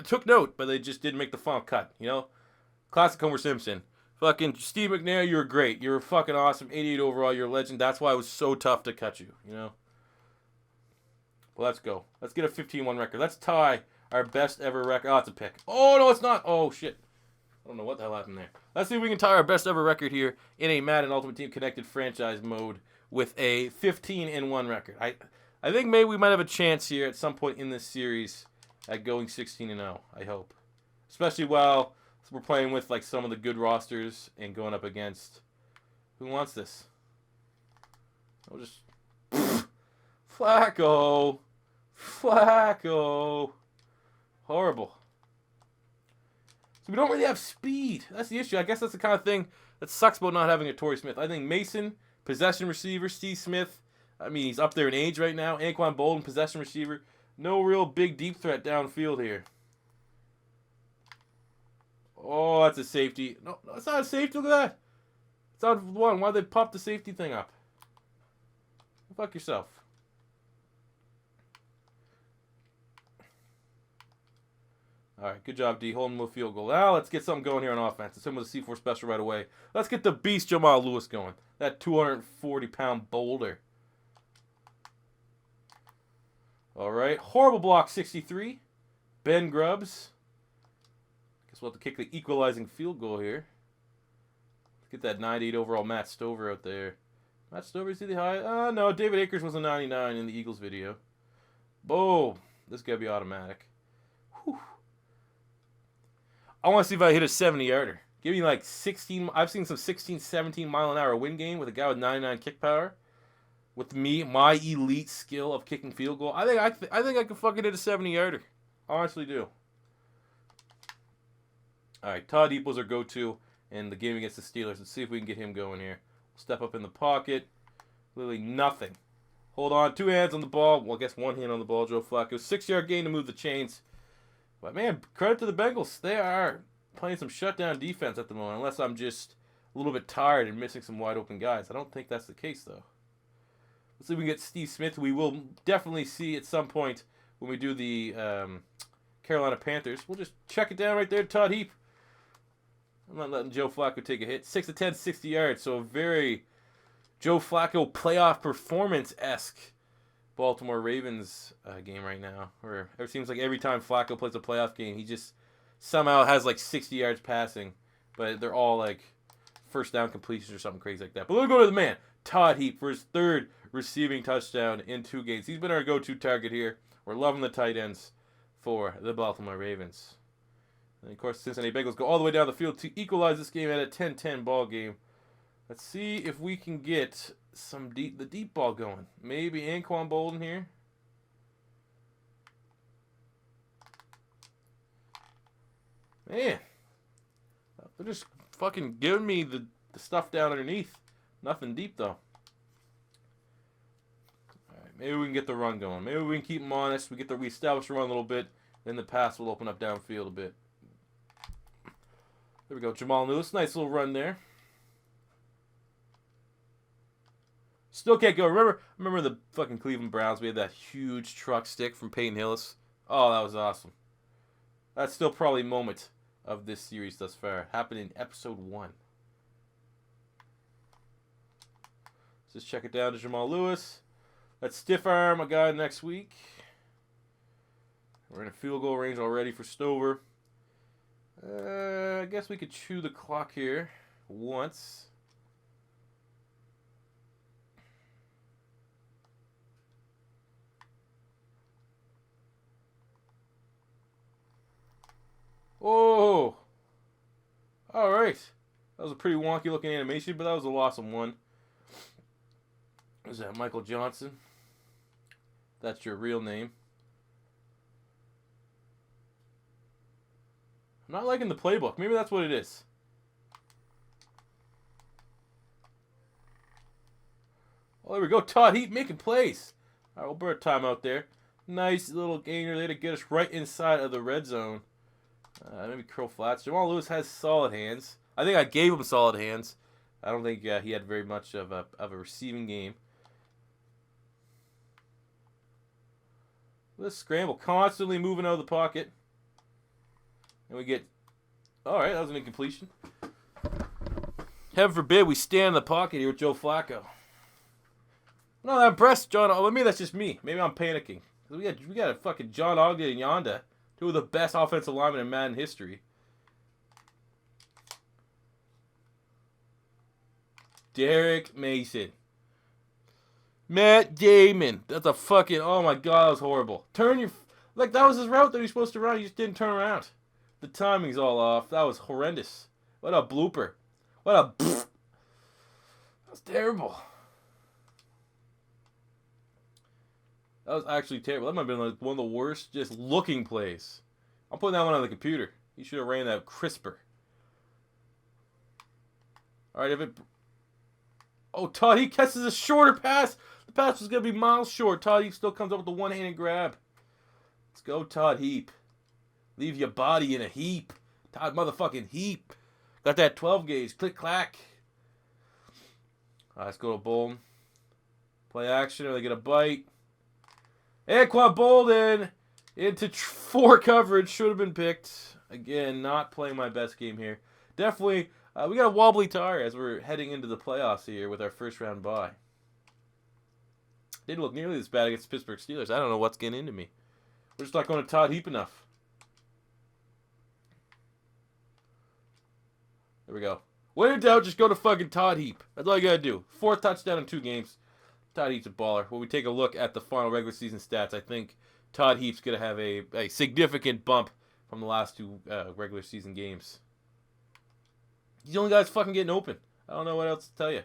took note, but they just didn't make the final cut. You know, classic Homer Simpson. Fucking Steve McNair, you're great. You're fucking awesome. 88 overall, you're a legend. That's why it was so tough to cut you. You know. Well, let's go. Let's get a 15-1 record. Let's tie our best ever record. Oh, it's a pick. Oh no, it's not. Oh shit. I don't know what the hell happened there. Let's see if we can tie our best ever record here in a Madden Ultimate Team Connected franchise mode with a 15-1 record. I think maybe we might have a chance here at some point in this series at going 16-0. I hope, especially while we're playing with like some of the good rosters and going up against who wants this. I'll just Flacco, horrible. So we don't really have speed. That's the issue. I guess that's the kind of thing that sucks about not having a Torrey Smith. I think Mason, possession receiver. Steve Smith, I mean, he's up there in age right now. Anquan Bolden, possession receiver. No real big deep threat downfield here. Oh, that's a safety. No, that's not a safety. Look at that. It's out of one. Why'd they pop the safety thing up? Fuck yourself. All right, good job, D. Holding the field goal. Now let's get something going here on offense. Let's hit with a C4 special right away. Let's get the beast Jamal Lewis going. That 240-pound boulder. All right, horrible block 63. Ben Grubbs. Guess we'll have to kick the equalizing field goal here. Let's get that 98 overall Matt Stover out there. Matt Stover, is he the high? No, David Akers was a 99 in the Eagles video. Boom. This got to be automatic. Whew. I want to see if I hit a 70-yarder. Give me like 16. I've seen some 16, 17 mile an hour win game with a guy with 99 kick power. With me, my elite skill of kicking field goal, I think I can fucking hit a 70-yarder. I honestly do. All right, Todd Eeples our go-to in the game against the Steelers. Let's see if we can get him going here. Step up in the pocket. Literally nothing. Hold on, 2 hands on the ball. Well, I guess 1 hand on the ball, Joe Flacco. 6-yard gain to move the chains. But, man, credit to the Bengals. They are playing some shutdown defense at the moment, unless I'm just a little bit tired and missing some wide-open guys. I don't think that's the case, though. Let's see if we can get Steve Smith. We will definitely see at some point when we do the Carolina Panthers. We'll just check it down right there, Todd Heap. I'm not letting Joe Flacco take a hit. 6 of 10, 60 yards. So a very Joe Flacco playoff performance-esque Baltimore Ravens game right now. Where it seems like every time Flacco plays a playoff game, he just somehow has like 60 yards passing, but they're all like first down completions or something crazy like that. But let's go to the man, Todd Heap, for his third receiving touchdown in 2 games. He's been our go-to target here. We're loving the tight ends for the Baltimore Ravens. And of course, the Cincinnati Bengals go all the way down the field to equalize this game at a 10-10 ball game. Let's see if we can get the deep ball going. Maybe Anquan Bolden here. Man, they're just fucking giving me the stuff down underneath. Nothing deep though. All right, maybe we can get the run going. Maybe we can keep them honest. We establish the run a little bit. Then the pass will open up downfield a bit. There we go, Jamal Lewis. Nice little run there. Still can't go. Remember the fucking Cleveland Browns? We had that huge truck stick from Peyton Hillis. Oh, that was awesome. That's still probably a moment of this series thus far. Happened in episode 1. Let's just check it down to Jamal Lewis. Let's stiff arm a guy next week. We're in a field goal range already for Stover. I guess we could chew the clock here once. Oh! Alright. That was a pretty wonky looking animation, but that was a awesome one. Is that Michael Johnson? That's your real name. I'm not liking the playbook. Maybe that's what it is. Oh, there we go. Todd Heap making plays. All right, we'll burn a timeout there. Nice little gainer there to get us right inside of the red zone. Maybe curl flats. Jamal Lewis has solid hands. I think I gave him solid hands. I don't think he had very much of a receiving game. Let's scramble. Constantly moving out of the pocket. And we get... Alright, that was an incompletion. Heaven forbid we stand in the pocket here with Joe Flacco. No, I'm impressed, John. Maybe that's just me. Maybe I'm panicking. We got a fucking John Ogden and Yonda. 2 of the best offensive linemen in Madden history. Derek Mason. Matt Damon. That's a fucking... Oh my god, that was horrible. Like, that was his route that he was supposed to run. He just didn't turn around. The timing's all off. That was horrendous. What a blooper. What a... That was terrible. That was actually terrible. That might have been like one of the worst just looking plays. I'm putting that one on the computer. He should have ran that crisper. Alright, if it... Oh, Todd Heap catches a shorter pass. The pass was going to be miles short. Todd Heap still comes up with the one-handed grab. Let's go, Todd Heap. Leave your body in a heap. Todd motherfucking Heap. Got that 12 gauge. Click, clack. Let's go to Bolden. Play action or they get a bite. Anquan Bolden into 4 coverage. Should have been picked. Again, not playing my best game here. Definitely, we got a wobbly tire as we're heading into the playoffs here with our first round bye. Didn't look nearly as bad against the Pittsburgh Steelers. I don't know what's getting into me. We're just not going to Todd Heap enough. There we go. When in doubt, just go to fucking Todd Heap. That's all you got to do. 4th touchdown in 2 games. Todd Heap's a baller. When we take a look at the final regular season stats, I think Todd Heap's going to have a significant bump from the last 2 regular season games. He's the only guy that's fucking getting open. I don't know what else to tell you.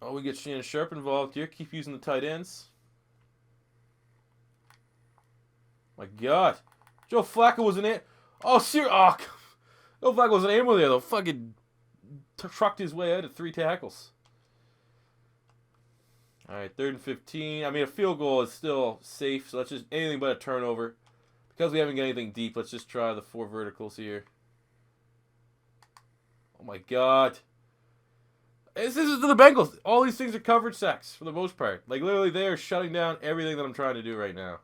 Oh, we get Shannon Sharp involved here. Keep using the tight ends. My God. Joe Flacco was in it. Oh, seriously. Oh, Joe Flacco was an animal there, though. Fucking trucked his way out of 3 tackles. All right, 3rd and 15. I mean, a field goal is still safe, so let's just anything but a turnover. Because we haven't got anything deep, let's just try the 4 verticals here. Oh, my God. This is the Bengals. All these things are coverage sacks for the most part. Like, literally, they are shutting down everything that I'm trying to do right now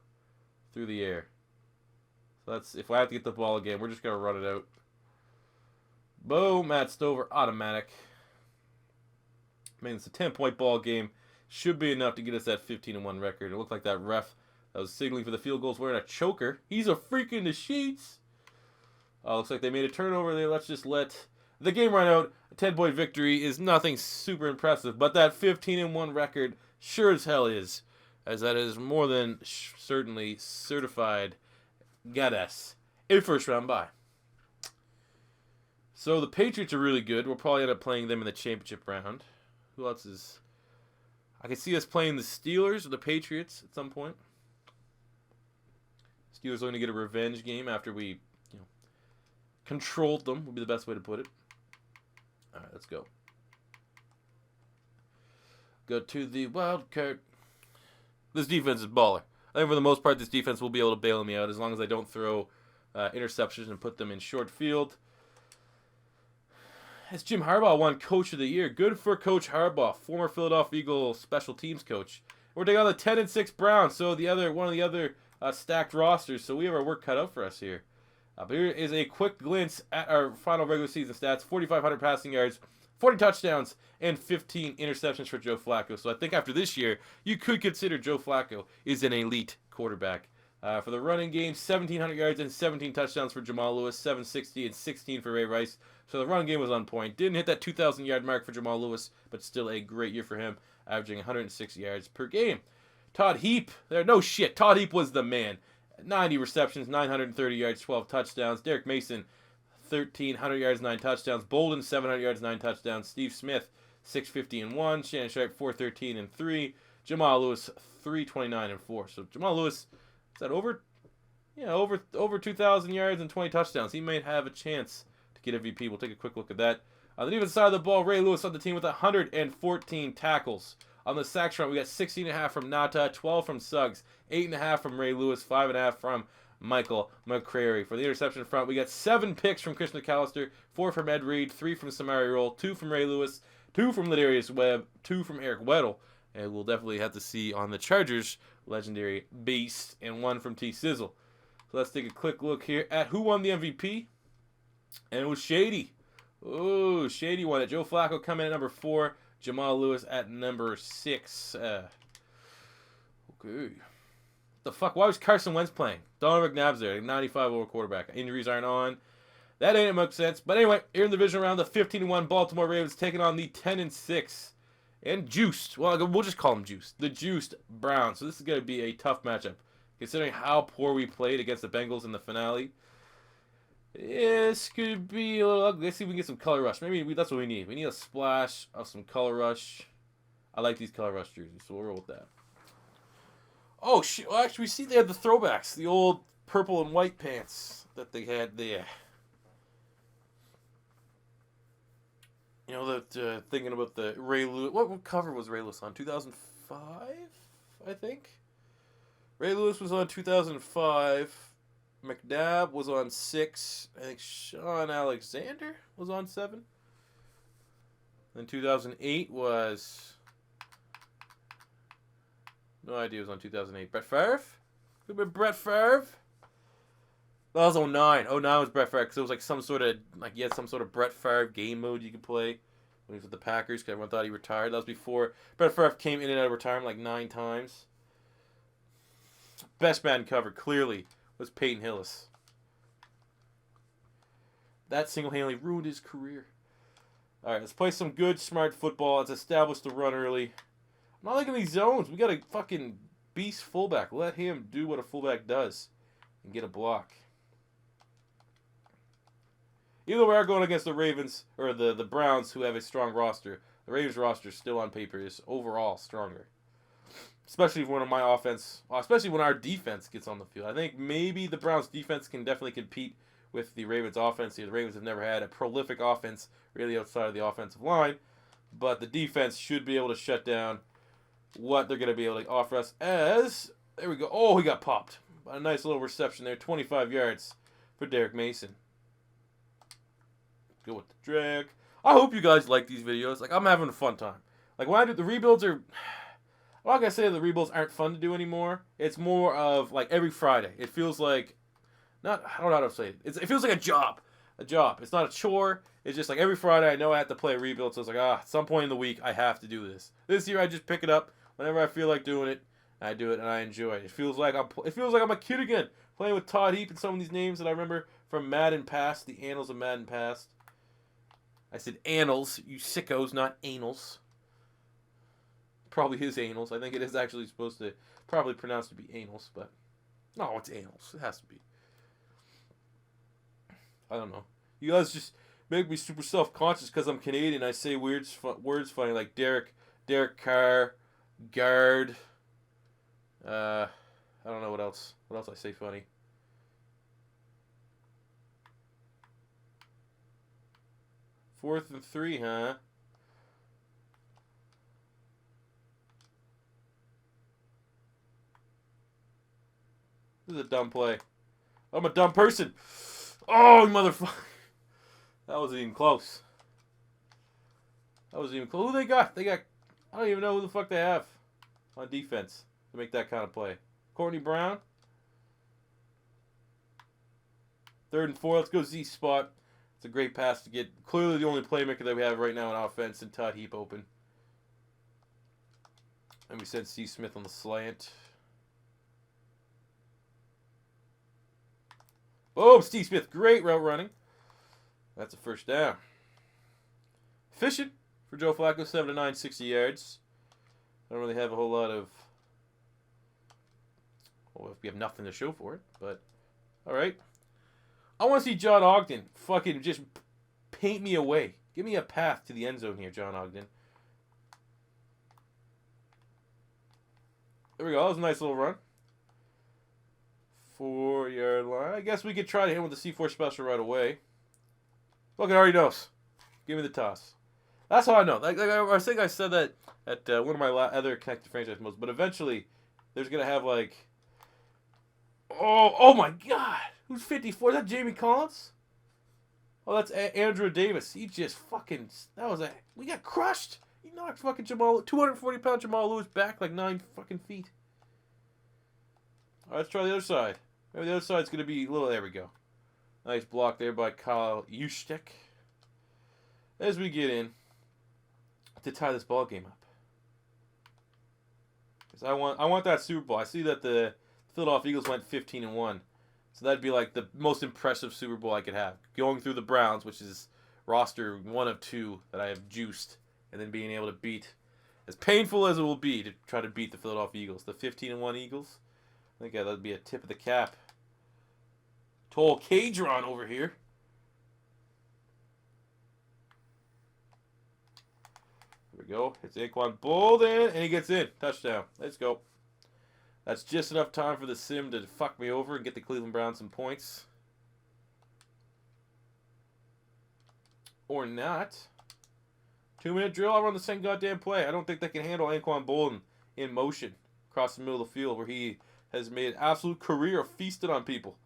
through the air. So that's, if I have to get the ball again, we're just going to run it out. Boom, Matt Stover, automatic. I mean, it's a 10-point ball game. should be enough to get us that 15-1 record. It looked like that ref that was signaling for the field goal was wearing a choker. He's a freak in the sheets. Looks like they made a turnover there. Let's just let the game run out. A 10-point victory is nothing super impressive, but that 15-1 record sure as hell is, as that is more than certainly certified got us a first-round bye. So the Patriots are really good. We'll probably end up playing them in the championship round. Who else is... I can see us playing the Steelers or the Patriots at some point. Steelers are going to get a revenge game after we, controlled them, would be the best way to put it. All right, let's go. Go to the wild card. This defense is baller. I think for the most part, this defense will be able to bail me out as long as I don't throw interceptions and put them in short field. As Jim Harbaugh won Coach of the Year. Good for Coach Harbaugh, former Philadelphia Eagles special teams coach. We're taking on the 10-6 Browns, so one of the other stacked rosters. So we have our work cut out for us here. But here is a quick glimpse at our final regular season stats: 4,500 passing yards, 40 touchdowns, and 15 interceptions for Joe Flacco. So I think after this year, you could consider Joe Flacco is an elite quarterback. For the running game, 1,700 yards and 17 touchdowns for Jamal Lewis, 760 and 16 for Ray Rice. So the running game was on point. Didn't hit that 2,000-yard mark for Jamal Lewis, but still a great year for him, averaging 106 yards per game. Todd Heap, Todd Heap was the man. 90 receptions, 930 yards, 12 touchdowns. Derek Mason, 1,300 yards, 9 touchdowns. Bolden, 700 yards, 9 touchdowns. Steve Smith, 650 and 1. Shannon Sharp, 413 and 3. Jamal Lewis, 329 and 4. So Jamal Lewis, is that over 2,000 yards and 20 touchdowns. He might have a chance to get MVP. We'll take a quick look at that. On the defensive side of the ball, Ray Lewis on the team with 114 tackles. On the sacks front, we got 16.5 from Nata, 12 from Suggs, 8.5 from Ray Lewis, 5.5 from Michael McCrary. For the interception front, we got 7 picks from Chris McAllister, 4 from Ed Reed, 3 from Samari Roll, 2 from Ray Lewis, 2 from Ladarius Webb, 2 from Eric Weddle. And we'll definitely have to see on the Chargers, legendary Beast, and 1 from T Sizzle. So let's take a quick look here at who won the MVP. And it was Shady. Oh, Shady won it. Joe Flacco coming in at number 4. Jamal Lewis at number 6. Okay. The fuck? Why was Carson Wentz playing? Donovan McNabb's there. 95 over quarterback. Injuries aren't on. That ain't make sense. But anyway, here in the division round, the 15-1 Baltimore Ravens taking on the 10-6 and juiced. Well, we'll just call them juiced. The juiced Browns. So this is going to be a tough matchup, considering how poor we played against the Bengals in the finale. This could be a little ugly. Let's see if we can get some color rush. Maybe that's what we need. We need a splash of some color rush. I like these color rush jerseys, so we'll roll with that. Oh, shit. Well, actually, we see they had the throwbacks. The old purple and white pants that they had there. You know, that thinking about the Ray Lewis. What cover was Ray Lewis on? 2005, I think? Ray Lewis was on 2005. McNabb was on 6. I think Sean Alexander was on 7. Then 2008 was... No idea it was on 2008. Brett Favre? Could have been Brett Favre. That was 09. 09 was Brett Favre because it was like some sort of... Like, you had some sort of Brett Favre game mode you could play when he was with the Packers because everyone thought he retired. That was before Brett Favre came in and out of retirement like 9 times. Best man cover, clearly, was Peyton Hillis. That single-handedly ruined his career. All right, let's play some good, smart football. Let's establish the run early. I'm not liking these zones. We got a fucking beast fullback. Let him do what a fullback does and get a block. Either way, we're going against the Ravens, or the Browns, who have a strong roster. The Ravens roster, still on paper, is overall stronger. Especially when our defense gets on the field. I think maybe the Browns' defense can definitely compete with the Ravens' offense. The Ravens have never had a prolific offense really outside of the offensive line. But the defense should be able to shut down what they're going to be able to offer us as... There we go. Oh, he got popped. A nice little reception there. 25 yards for Derek Mason. Go with the drag. I hope you guys like these videos. Like, I'm having a fun time. Like, when I do the rebuilds are... I'm not going to say the rebuilds aren't fun to do anymore. It's more of, like, every Friday. It feels like... I don't know how to say it. It feels like a job. A job. It's not a chore. It's just like every Friday I know I have to play a rebuild. So it's like, at some point in the week, I have to do this. This year I just pick it up Whenever I feel like doing it, I do it and I enjoy it. It feels like I'm a kid again, playing with Todd Heap and some of these names that I remember from Madden past, the annals of Madden past. I said annals, you sickos, not anals. Probably his anals. I think it is actually supposed to, probably pronounced to be anals, but no, it's anals. It has to be. I don't know. You guys just make me super self-conscious because I'm Canadian. I say words funny like Derek Carr, guard. I don't know what else. What else I say funny? Fourth and 3, huh? This is a dumb play. I'm a dumb person. Oh, motherfucker. That wasn't even close. That wasn't even close. Who they got? I don't even know who the fuck they have on defense to make that kind of play. Courtney Brown. 3rd and 4. Let's go Z spot. It's a great pass to get. Clearly the only playmaker that we have right now in offense, and Todd Heap open. And we send C. Smith on the slant. Boom, Steve Smith. Great route running. That's a first down. Efficient for Joe Flacco. 7 to 9, 60 yards. I don't really have a whole lot of... Well, we have nothing to show for it, but... Alright. I want to see John Ogden fucking just paint me away. Give me a path to the end zone here, John Ogden. There we go. That was a nice little run. 4-yard line. I guess we could try to hit him with the C4 special right away. Look, it already knows. Give me the toss. That's how I know. I think I said that at one of my other connected franchise modes, but eventually there's going to have like... Oh my God. Who's 54? Is that Jamie Collins? Oh, that's Andrew Davis. He just fucking... We got crushed. He knocked fucking 240-pound Jamal Lewis back like 9 fucking feet. All right, let's try the other side. Maybe the other side's going to be a little... There we go. Nice block there by Kyle Juszczyk. As we get in to tie this ball game up. Because I want that Super Bowl. I see that the Philadelphia Eagles went 15-1. So that'd be like the most impressive Super Bowl I could have. Going through the Browns, which is roster 1 of 2 that I have juiced, and then being able to beat, as painful as it will be to try to beat the Philadelphia Eagles, the 15-1 Eagles. I think that'd be a tip of the cap. Toll Cadron over here. There we go. It's Anquan Bolden, and he gets in. Touchdown. Let's go. That's just enough time for the sim to fuck me over and get the Cleveland Browns some points. Or not. 2-minute drill. I'll run the same goddamn play. I don't think they can handle Anquan Bolden in motion across the middle of the field where he has made an absolute career of feasting on people.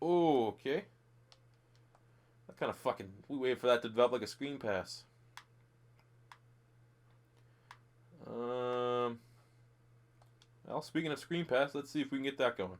Okay. That kind of fucking... We waited for that to develop like a screen pass. Well, speaking of screen pass, let's see if we can get that going.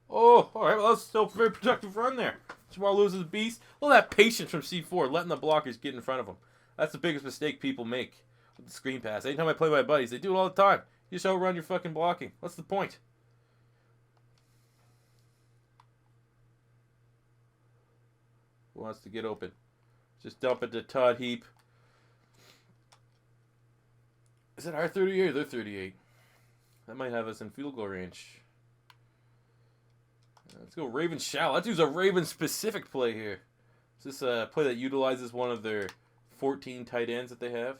Oh, all right. Well, that's still a very productive run there. Jamal loses the beast. Look at that patience from C4, letting the blockers get in front of him. That's the biggest mistake people make with the screen pass. Anytime I play my buddies, they do it all the time. You just outrun your fucking blocking. What's the point? Who wants to get open? Just dump it to Todd Heap. Is it our 38 or their 38? That might have us in field goal range. Let's go Raven Shallow. That dude's a Raven-specific play here. Is this a play that utilizes one of their 14 tight ends that they have?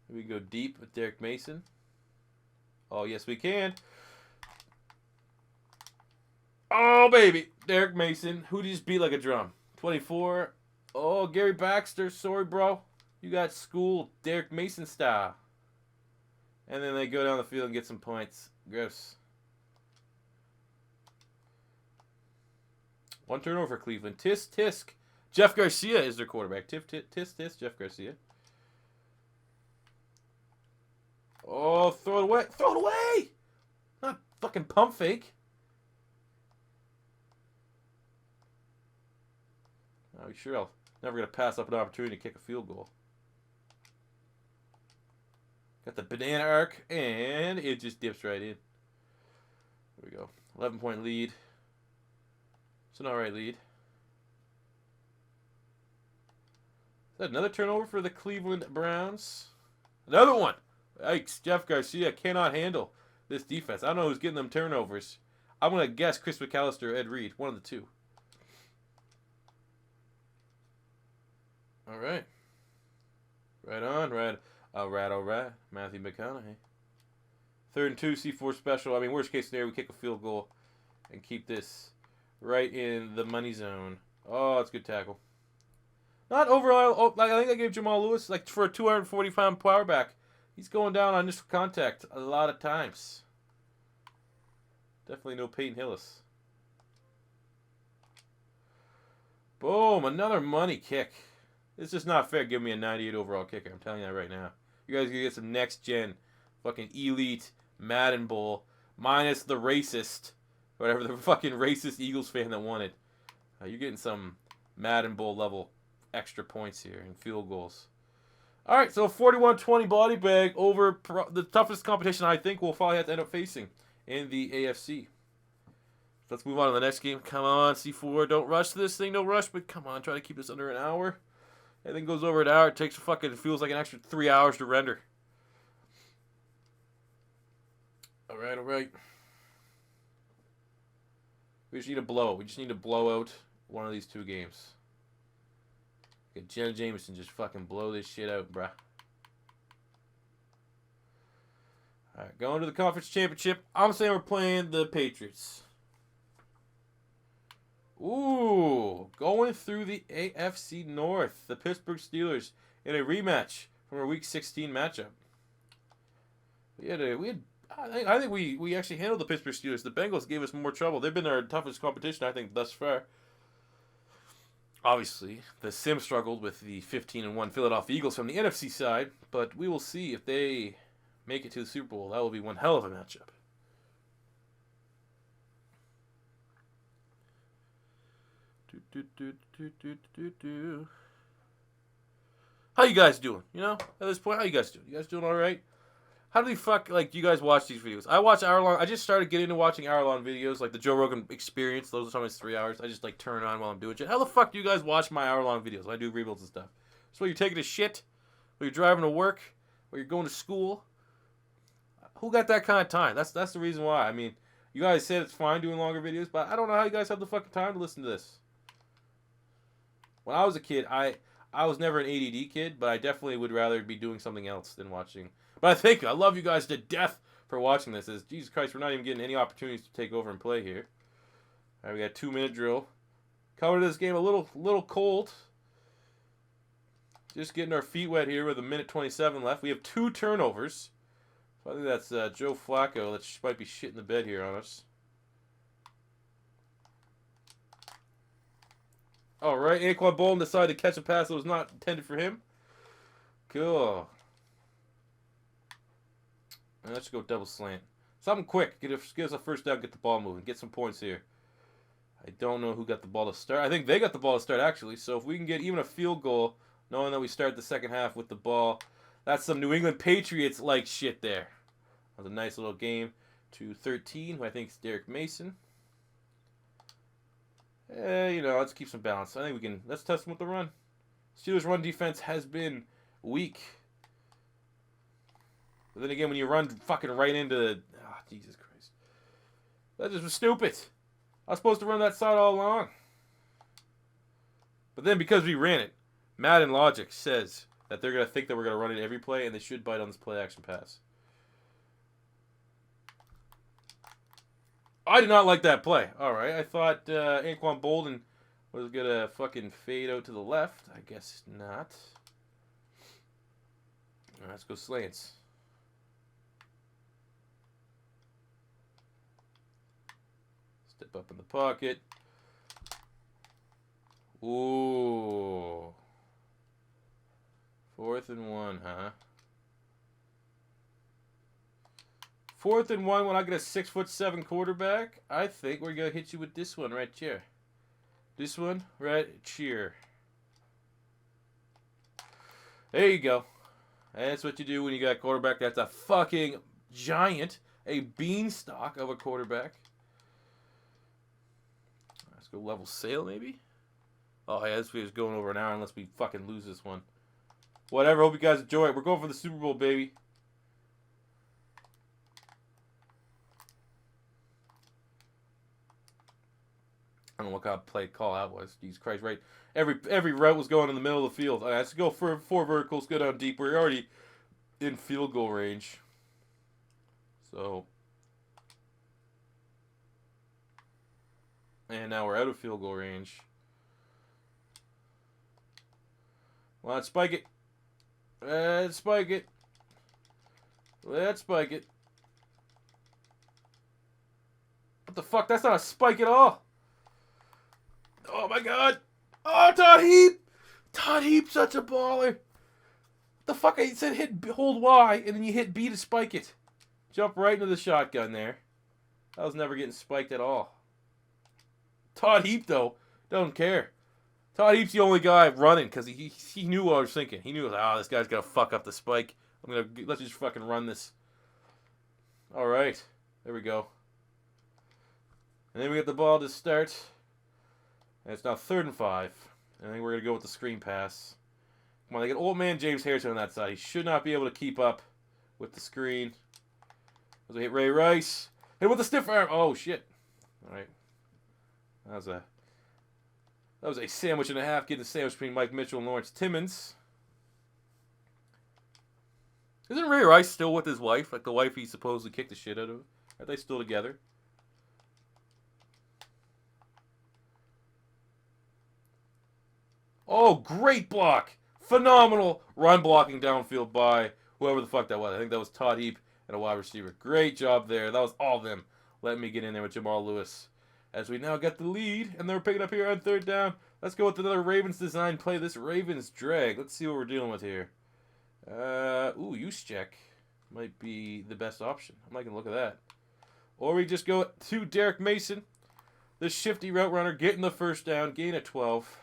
We go deep with Derek Mason. Oh, yes, we can. Oh, baby. Derek Mason. Who did you just beat like a drum? 24. Oh, Gary Baxter. Sorry, bro. You got schooled Derek Mason style. And then they go down the field and get some points. Gross. 1 turnover for Cleveland. Tisk. Jeff Garcia is their quarterback. Tisk, Jeff Garcia. Oh, throw it away. Throw it away! Not fucking pump fake. I'm sure I'll never going to pass up an opportunity to kick a field goal. Got the banana arc, and it just dips right in. There we go. 11-point lead. It's an alright lead. Is that another turnover for the Cleveland Browns? Another one! Yikes, Jeff Garcia cannot handle this defense. I don't know who's getting them turnovers. I'm going to guess Chris McAllister or Ed Reed. One of the two. Alright. Right on, right. Alright. Matthew McConaughey. 3rd and 2, C4 special. I mean, worst case scenario, we kick a field goal and keep this right in the money zone. Oh, it's a good tackle. Not overall. Oh, like I think I gave Jamal Lewis, like for a 240-pound power back, he's going down on initial contact a lot of times. Definitely no Peyton Hillis. Boom, another money kick. It's just not fair giving me a 98 overall kicker. I'm telling you that right now. You guys are going to get some next-gen fucking elite Madden Bowl minus the racist, whatever the fucking racist Eagles fan that won it. You're getting some Madden Bowl level extra points here and field goals. All right, so 41-20 body bag over the toughest competition I think we'll probably have to end up facing in the AFC. Let's move on to the next game. Come on, C4. Don't rush this thing. No rush, but come on. Try to keep this under an hour. Everything goes over an hour. It takes it feels like an extra 3 hours to render. All right. We just need to blow. We just need to blow out one of these two games. Get Jenna Jameson just fucking blow this shit out, bruh. All right, going to the conference championship. I'm saying we're playing the Patriots. Ooh, going through the AFC North, the Pittsburgh Steelers in a rematch from our Week 16 matchup. I think we actually handled the Pittsburgh Steelers. The Bengals gave us more trouble. They've been our toughest competition, I think, thus far. Obviously, the Sim struggled with the 15-1 Philadelphia Eagles from the NFC side, but we will see if they make it to the Super Bowl. That will be one hell of a matchup. How you guys doing? You know, at this point, how you guys doing? You guys doing all right? How do you guys watch these videos? I watch hour-long. I just started getting into watching hour-long videos, like the Joe Rogan Experience. Those are sometimes 3 hours. I just like turn it on while I'm doing shit. How the fuck do you guys watch my hour-long videos when I do rebuilds and stuff? So while you're taking a shit, while you're driving to work, while you're going to school. Who got that kind of time? That's the reason why. I mean, you guys said it's fine doing longer videos, but I don't know how you guys have the fucking time to listen to this. When I was a kid, I was never an ADD kid, but I definitely would rather be doing something else than watching. But I love you guys to death for watching this. As Jesus Christ, we're not even getting any opportunities to take over and play here. All right, we got a 2-minute drill. Coming to this game a little cold. Just getting our feet wet here with 1:27 left. We have 2 turnovers. So I think that's Joe Flacco that might be shitting the bed here on us. All right, Anquan Bolden decided to catch a pass that was not intended for him. Cool. And let's go double slant. Something quick. Get us a first down, get the ball moving. Get some points here. I don't know who got the ball to start. I think they got the ball to start, actually. So if we can get even a field goal, knowing that we start the second half with the ball, that's some New England Patriots-like shit there. That was a nice little game to 13, who I think is Derek Mason. Let's keep some balance. I think we can. Let's test them with the run. Steelers' run defense has been weak. But then again, when you run fucking right into... Jesus Christ. That just was stupid. I was supposed to run that side all along. But then because we ran it, Madden logic says that they're going to think that we're going to run it every play, and they should bite on this play-action pass. I did not like that play. All right, I thought Anquan Bolden was going to fucking fade out to the left. I guess not. All right, let's go slants. Step up in the pocket. Ooh. 4th and 1, huh? 4th and 1 when I get a 6'7" quarterback. I think we're going to hit you with this one right here. This one right here. There you go. That's what you do when you got a quarterback that's a fucking giant. A beanstalk of a quarterback. Let's go level sail maybe. Oh yeah, this video's going over an hour unless we fucking lose this one. Whatever, hope you guys enjoy it. We're going for the Super Bowl, baby. I don't know what kind of play call that was. Jesus Christ, right? Every route was going in the middle of the field. All right, let's go for 4 verticals, go down deep. We're already in field goal range. So. And now we're out of field goal range. Let's spike it. Let's spike it. Let's spike it. What the fuck? That's not a spike at all. Oh my god. Oh, Todd Heap. Todd Heap, such a baller. The fuck? I said hit hold Y and then you hit B to spike it. Jump right into the shotgun there. That was never getting spiked at all. Todd Heap, though, don't care. Todd Heap's the only guy running because he knew what I was thinking. He knew, this guy's going to fuck up the spike. Let's just fucking run this. All right. There we go. And then we get the ball to start. And it's now 3rd and 5. And then we're going to go with the screen pass. Come on, they get old man James Harrison on that side. He should not be able to keep up with the screen. As we hit Ray Rice. Hit with the stiff arm. Oh, shit. All right. That was a sandwich and a half. Getting the sandwich between Mike Mitchell and Lawrence Timmons. Isn't Ray Rice still with his wife? Like the wife he supposedly kicked the shit out of? Are they still together? Oh, great block. Phenomenal run blocking downfield by whoever the fuck that was. I think that was Todd Heap and a wide receiver. Great job there. That was all of them. Let me get in there with Jamal Lewis. As we now get the lead, and they're picking up here on 3rd down. Let's go with another Ravens design play. This Ravens drag. Let's see what we're dealing with here. Use check might be the best option. I'm not going to look at that. Or we just go to Derek Mason, the shifty route runner, getting the 1st down, gain of 12.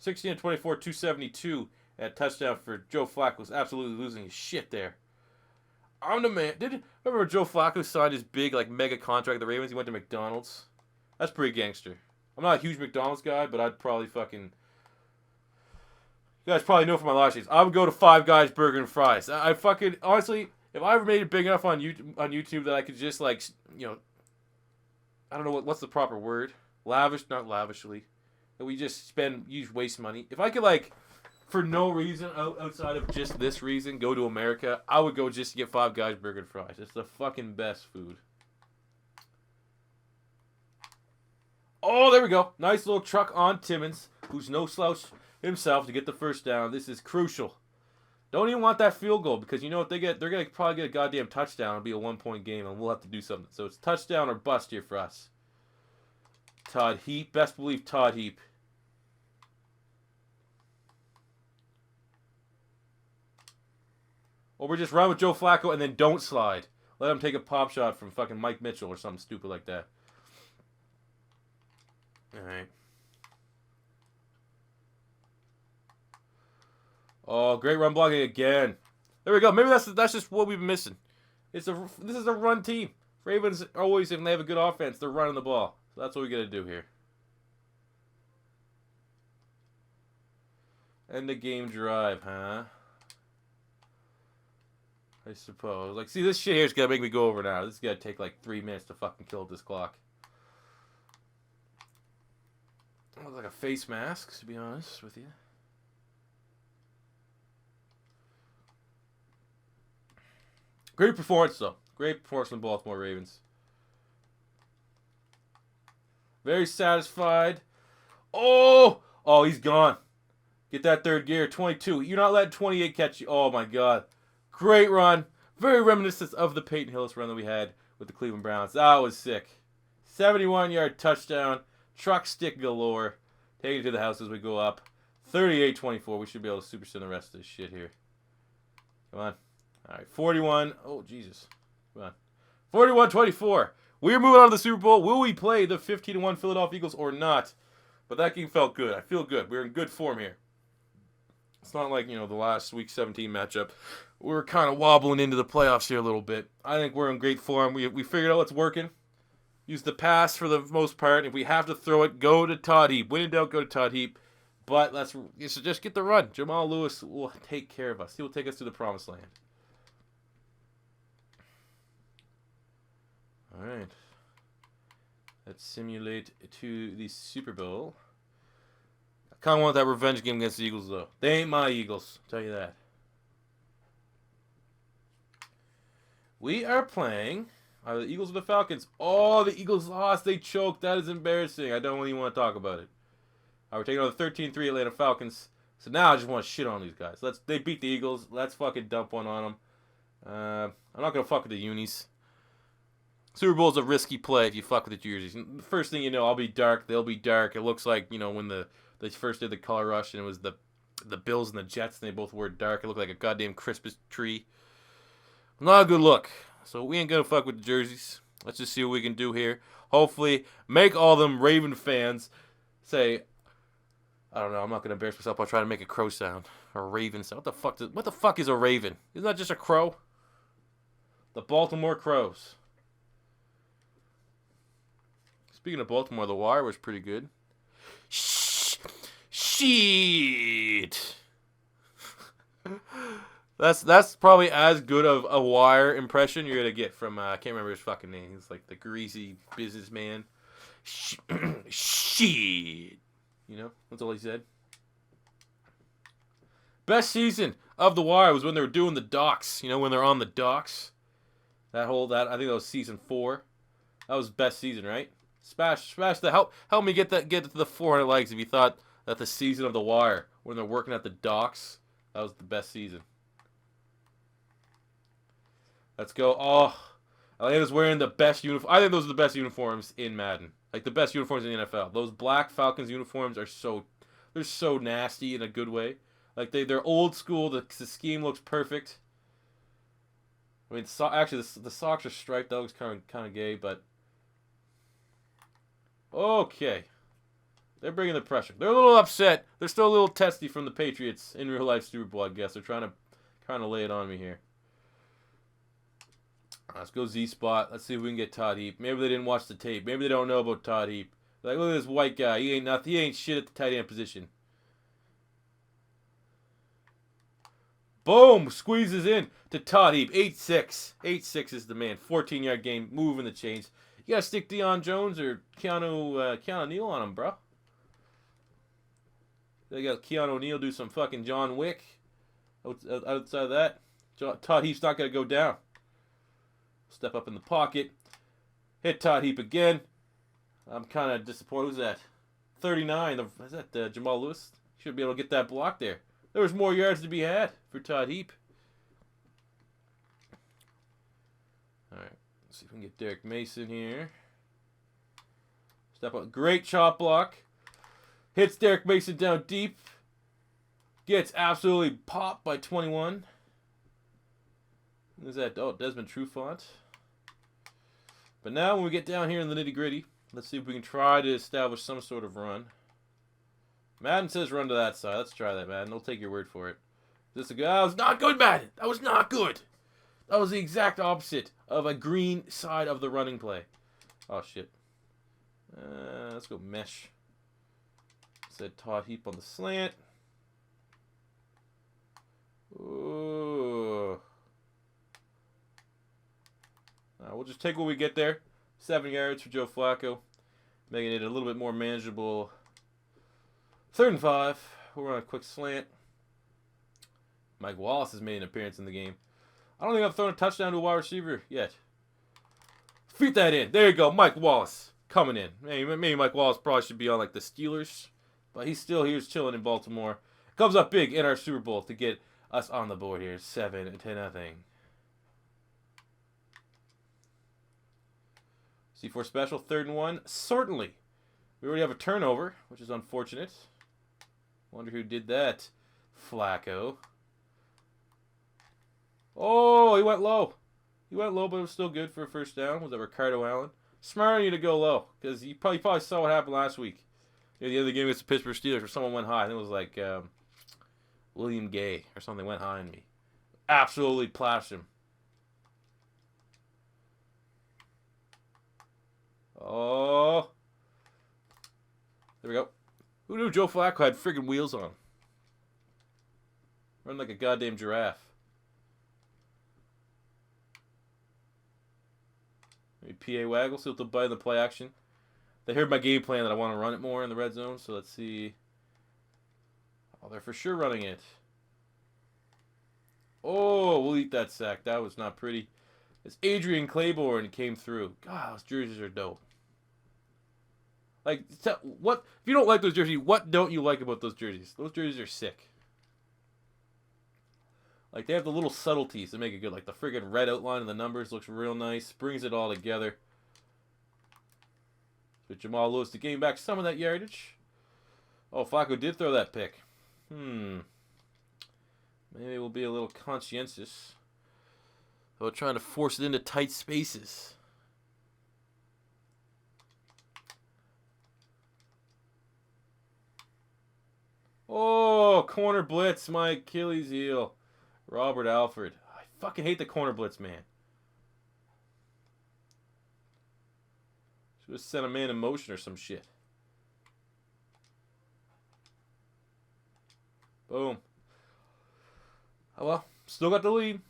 16-24, 272 at touchdown for Joe Flacco. Was absolutely losing his shit there. I'm the man. Remember Joe Flacco signed his big mega contract with the Ravens? He went to McDonald's. That's pretty gangster. I'm not a huge McDonald's guy, but I'd probably fucking. You guys probably know from my last days. I would go to Five Guys Burger and Fries. I fucking honestly, if I ever made it big enough on YouTube that I could just I don't know what's the proper word. Not lavishly. That we just waste money. If I could for no reason outside of just this reason, go to America, I would go just to get Five Guys Burger and Fries. It's the fucking best food. Oh, there we go. Nice little truck on Timmons, who's no slouch himself, to get the 1st down. This is crucial. Don't even want that field goal because you know what they get? They're going to probably get a goddamn touchdown. It'll be a 1-point game, and we'll have to do something. So it's touchdown or bust here for us. Todd Heap. Best believe Todd Heap. Or we just run with Joe Flacco and then don't slide. Let him take a pop shot from fucking Mike Mitchell or something stupid like that. Alright. Oh, great run blocking again. There we go. Maybe that's just what we've been missing. This is a run team. Ravens always, if they have a good offense, they're running the ball. So that's what we got to do here. End the game drive, huh? I suppose. See, this shit here is going to make me go over now. This is going to take 3 minutes to fucking kill this clock. Looks like a face mask, to be honest with you. Great performance, though. Great performance from the Baltimore Ravens. Very satisfied. Oh! Oh, he's gone. Get that 3rd gear. 22. You're not letting 28 catch you. Oh, my God. Great run. Very reminiscent of the Peyton Hillis run that we had with the Cleveland Browns. That was sick. 71-yard touchdown. Truck stick galore. Take it to the house as we go up. 38-24. We should be able to super send the rest of this shit here. Come on. All right. 41. Oh, Jesus. Come on. 41-24. We're moving on to the Super Bowl. Will we play the 15-1 Philadelphia Eagles or not? But that game felt good. I feel good. We're in good form here. It's not like, the last Week 17 matchup. We're kind of wobbling into the playoffs here a little bit. I think we're in great form. We figured out what's working. Use the pass for the most part. If we have to throw it, go to Todd Heap. When in doubt, go to Todd Heap. But let's just get the run. Jamal Lewis will take care of us. He will take us to the promised land. All right. Let's simulate to the Super Bowl. I kind of want that revenge game against the Eagles, though. They ain't my Eagles. I'll tell you that. We are playing the Eagles or the Falcons. Oh, the Eagles lost. They choked. That is embarrassing. I don't even want to talk about it. We're taking on the 13-3 Atlanta Falcons. So now I just want to shit on these guys. They beat the Eagles. Let's fucking dump one on them. I'm not going to fuck with the unis. Super Bowl's a risky play if you fuck with the jerseys. The first thing you know, I'll be dark. They'll be dark. It looks like, when they first did the color rush and it was the Bills and the Jets and they both wore dark. It looked like a goddamn Christmas tree. Not a good look. So we ain't going to fuck with the jerseys. Let's just see what we can do here. Hopefully, make all them Raven fans say, I don't know, I'm not going to embarrass myself by trying to make a crow sound. Or a raven sound. What the fuck is a raven? Isn't that just a crow? The Baltimore Crows. Speaking of Baltimore, The Wire was pretty good. Shit. That's probably as good of a Wire impression you're gonna get from I can't remember his fucking name. He's like the greasy businessman. Shit. That's all he said. Best season of The Wire was when they were doing the docks. When they're on the docks. I think that was season 4. That was best season, right? Smash the help me get to the 400 likes if you thought that the season of The Wire when they're working at the docks, that was the best season. Let's go. Oh, Atlanta's wearing the best uniform. I think those are the best uniforms in Madden. Like the best uniforms in the NFL. Those black Falcons uniforms are they're so nasty in a good way. Like they're old school. The scheme looks perfect. I mean, actually the socks are striped. That looks kind of gay, but okay. They're bringing the pressure. They're a little upset. They're still a little testy from the Patriots in real life Super Bowl, I guess. They're trying to lay it on me here. Let's go Z-spot. Let's see if we can get Todd Heap. Maybe they didn't watch the tape. Maybe they don't know about Todd Heap. Like, look at this white guy. He ain't nothing. He ain't shit at the tight end position. Boom! Squeezes in to Todd Heap. 8-6. 8-6 is the man. 14-yard game. Moving the chains. You gotta stick Deion Jones or Keanu Neal on him, bro. They got Keanu Neal do some fucking John Wick. Outside of that, Todd Heap's not gonna go down. Step up in the pocket. Hit Todd Heap again. I'm kind of disappointed. Who's that? 39. Is that Jamal Lewis? Should be able to get that block there. There was more yards to be had for Todd Heap. All right. Let's see if we can get Derek Mason here. Step up. Great chop block. Hits Derek Mason down deep. Gets absolutely popped by 21. Who's that? Oh, Desmond Trufant. But now when we get down here in the nitty-gritty, let's see if we can try to establish some sort of run. Madden says run to that side. Let's try that, Madden. I'll take your word for it. This a good? That was not good, Madden. That was not good. That was the exact opposite of a green side of the running play. Oh, shit. Let's go mesh. Said Todd Heap on the slant. Ooh. We'll just take what we get there. 7 yards for Joe Flacco. Making it a little bit more manageable. 3rd and 5. We're on a quick slant. Mike Wallace has made an appearance in the game. I don't think I've thrown a touchdown to a wide receiver yet. Feed that in. There you go. Mike Wallace coming in. Maybe Mike Wallace probably should be on like the Steelers. But he's still here chilling in Baltimore. Comes up big in our Super Bowl to get us on the board here. 7-0. C4 special, 3rd and 1. Certainly. We already have a turnover, which is unfortunate. Wonder who did that. Flacco. Oh, he went low. He went low, but it was still good for a first down. Was that Ricardo Allen? Smart on you to go low, because you probably saw what happened last week. Near the end of the game against the Pittsburgh Steelers, where someone went high. I think it was like William Gay or something went high on me. Absolutely plastered him. Oh. There we go. Who knew Joe Flacco had friggin' wheels on? Run like a goddamn giraffe. Maybe PA Waggle, see what they'll bite in the play action. They heard my game plan that I want to run it more in the red zone, so let's see. Oh, they're for sure running it. Oh, we'll eat that sack. That was not pretty. It's Adrian Claiborne came through. God, those jerseys are dope. Like, what if you don't like those jerseys? What don't you like about those jerseys? Those jerseys are sick. Like, they have the little subtleties that make it good. Like, the friggin' red outline of the numbers looks real nice. Brings it all together. But Jamal Lewis to gain back some of that yardage. Oh, Flacco did throw that pick. Maybe we'll be a little conscientious about trying to force it into tight spaces. Oh, corner blitz, my Achilles heel. Robert Alford. I fucking hate the corner blitz, man. Should have sent a man in motion or some shit. Boom. Oh well, still got the lead.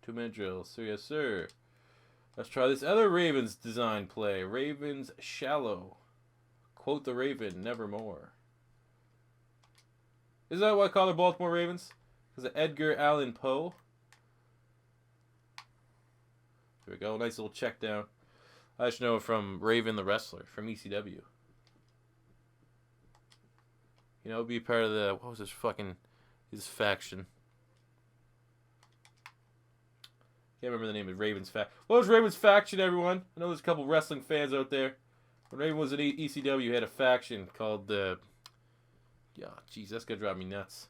Two-minute drill. So yes, sir. Let's try this other Ravens design play. Ravens shallow. Quote the Raven, nevermore. Is that what I call the Baltimore Ravens? Because of Edgar Allan Poe. There we go. Nice little check down. I just know it from Raven the Wrestler from ECW. You know, be part of the, what was his faction. Can't remember the name of Raven's faction. What was Raven's faction, everyone? I know there's a couple wrestling fans out there. When Raven was in ECW, he had a faction called the... Yeah, jeez, that's going to drive me nuts.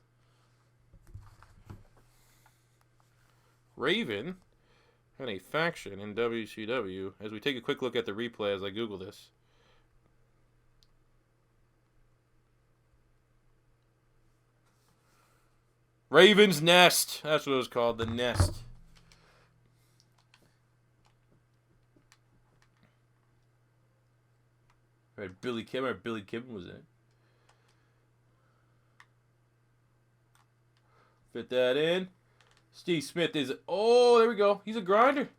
Raven had a faction in WCW. As we take a quick look at the replay as I Google this. Raven's Nest. That's what it was called, the Nest. Right, Billy Kim was in it. Fit that in. Steve Smith is... Oh, there we go. He's a grinder.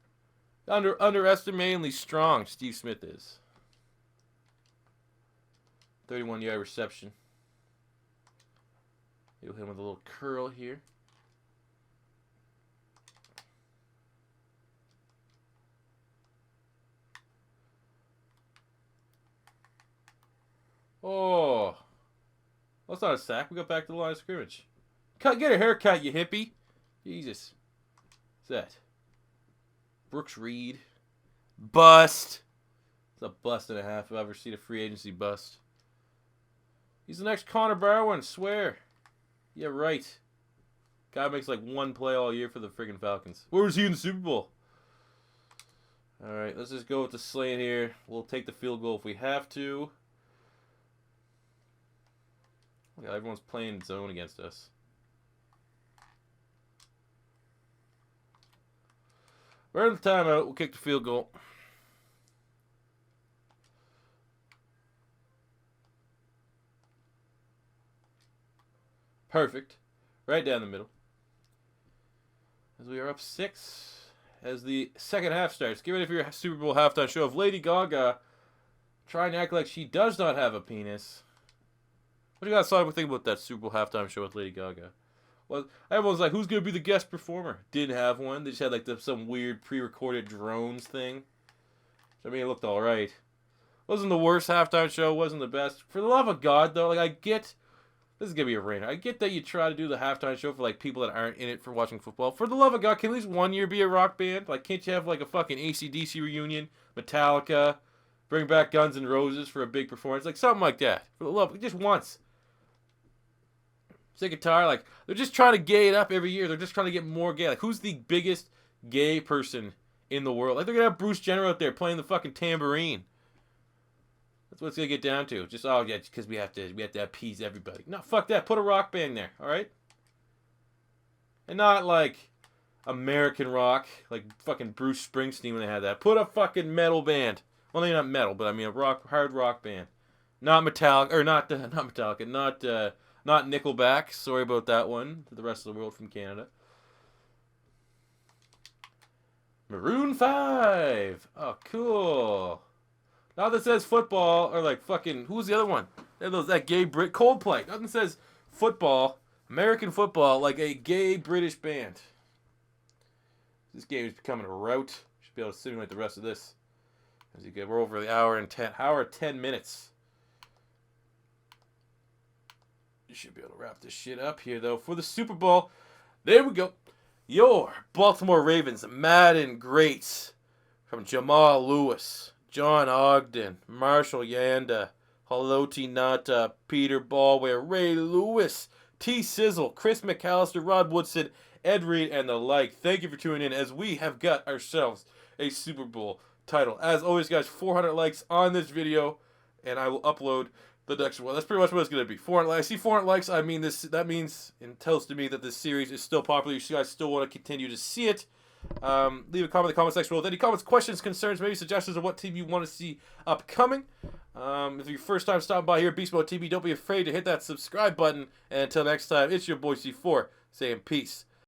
Underestimatedly strong, Steve Smith is. 31-yard reception. You'll hit him with a little curl here. Oh. That's not a sack. We got back to the line of scrimmage. Get a haircut, you hippie. Jesus. What's that? Brooks Reed. Bust. It's a bust and a half if I've ever seen a free agency bust. He's the next Connor Barwin, swear. Yeah, right. Guy makes like one play all year for the friggin' Falcons. Where was he in the Super Bowl? Alright, let's just go with the slant here. We'll take the field goal if we have to. Yeah, everyone's playing zone against us. We're in the timeout. We'll kick the field goal. Perfect. Right down the middle. As we are up 6 as the second half starts. Get ready for your Super Bowl halftime show of Lady Gaga trying to act like she does not have a penis. What do you guys think about that Super Bowl halftime show with Lady Gaga? Well, everyone's like, who's going to be the guest performer? Didn't have one. They just had like some weird pre-recorded drones thing. I mean, it looked alright. Wasn't the worst halftime show. Wasn't the best. For the love of God, though, like I get... This is going to be a rainer. I get that you try to do the halftime show for like people that aren't in it for watching football. For the love of God, can at least one year be a rock band? Like, can't you have like a fucking AC/DC reunion? Metallica? Bring back Guns N' Roses for a big performance? Like, something like that. For the love of... Just once. Sick and tired. Like, they're just trying to gay it up every year. They're just trying to get more gay. Like, who's the biggest gay person in the world? Like, they're gonna have Bruce Jenner out there playing the fucking tambourine. That's what it's gonna get down to. Just, oh yeah, because we have to appease everybody. No, fuck that. Put a rock band there, all right? And not like American rock, like fucking Bruce Springsteen when they had that. Put a fucking metal band. Well, maybe not metal, but I mean a hard rock band. Not Metallica, or not Metallica, not Nickelback. Sorry about that one to the rest of the world from Canada. Maroon 5. Oh, cool. Now that says football, or like fucking, who's the other one? That gay Brit, Coldplay. Nothing says football, American football, like a gay British band. This game is becoming a rout. Should be able to simulate the rest of this. As you get, we're over the hour and 10 minutes. You should be able to wrap this shit up here, though, for the Super Bowl. There we go. Your Baltimore Ravens, Madden greats from Jamal Lewis, John Ogden, Marshall Yanda, Haloti Nata, Peter Ballware, Ray Lewis, T. Sizzle, Chris McAllister, Rod Woodson, Ed Reed, and the like. Thank you for tuning in as we have got ourselves a Super Bowl title. As always, guys, 400 likes on this video, and I will upload the next one. That's pretty much what it's going to be. 400 likes. I see 400 likes. I mean, that means and tells to me that this series is still popular. You guys still want to continue to see it. Leave a comment in the comment section below with any comments, questions, concerns, maybe suggestions of what team you want to see upcoming. If your first time stopping by here at Beast Mode TV, don't be afraid to hit that subscribe button. And until next time, it's your boy C4 saying peace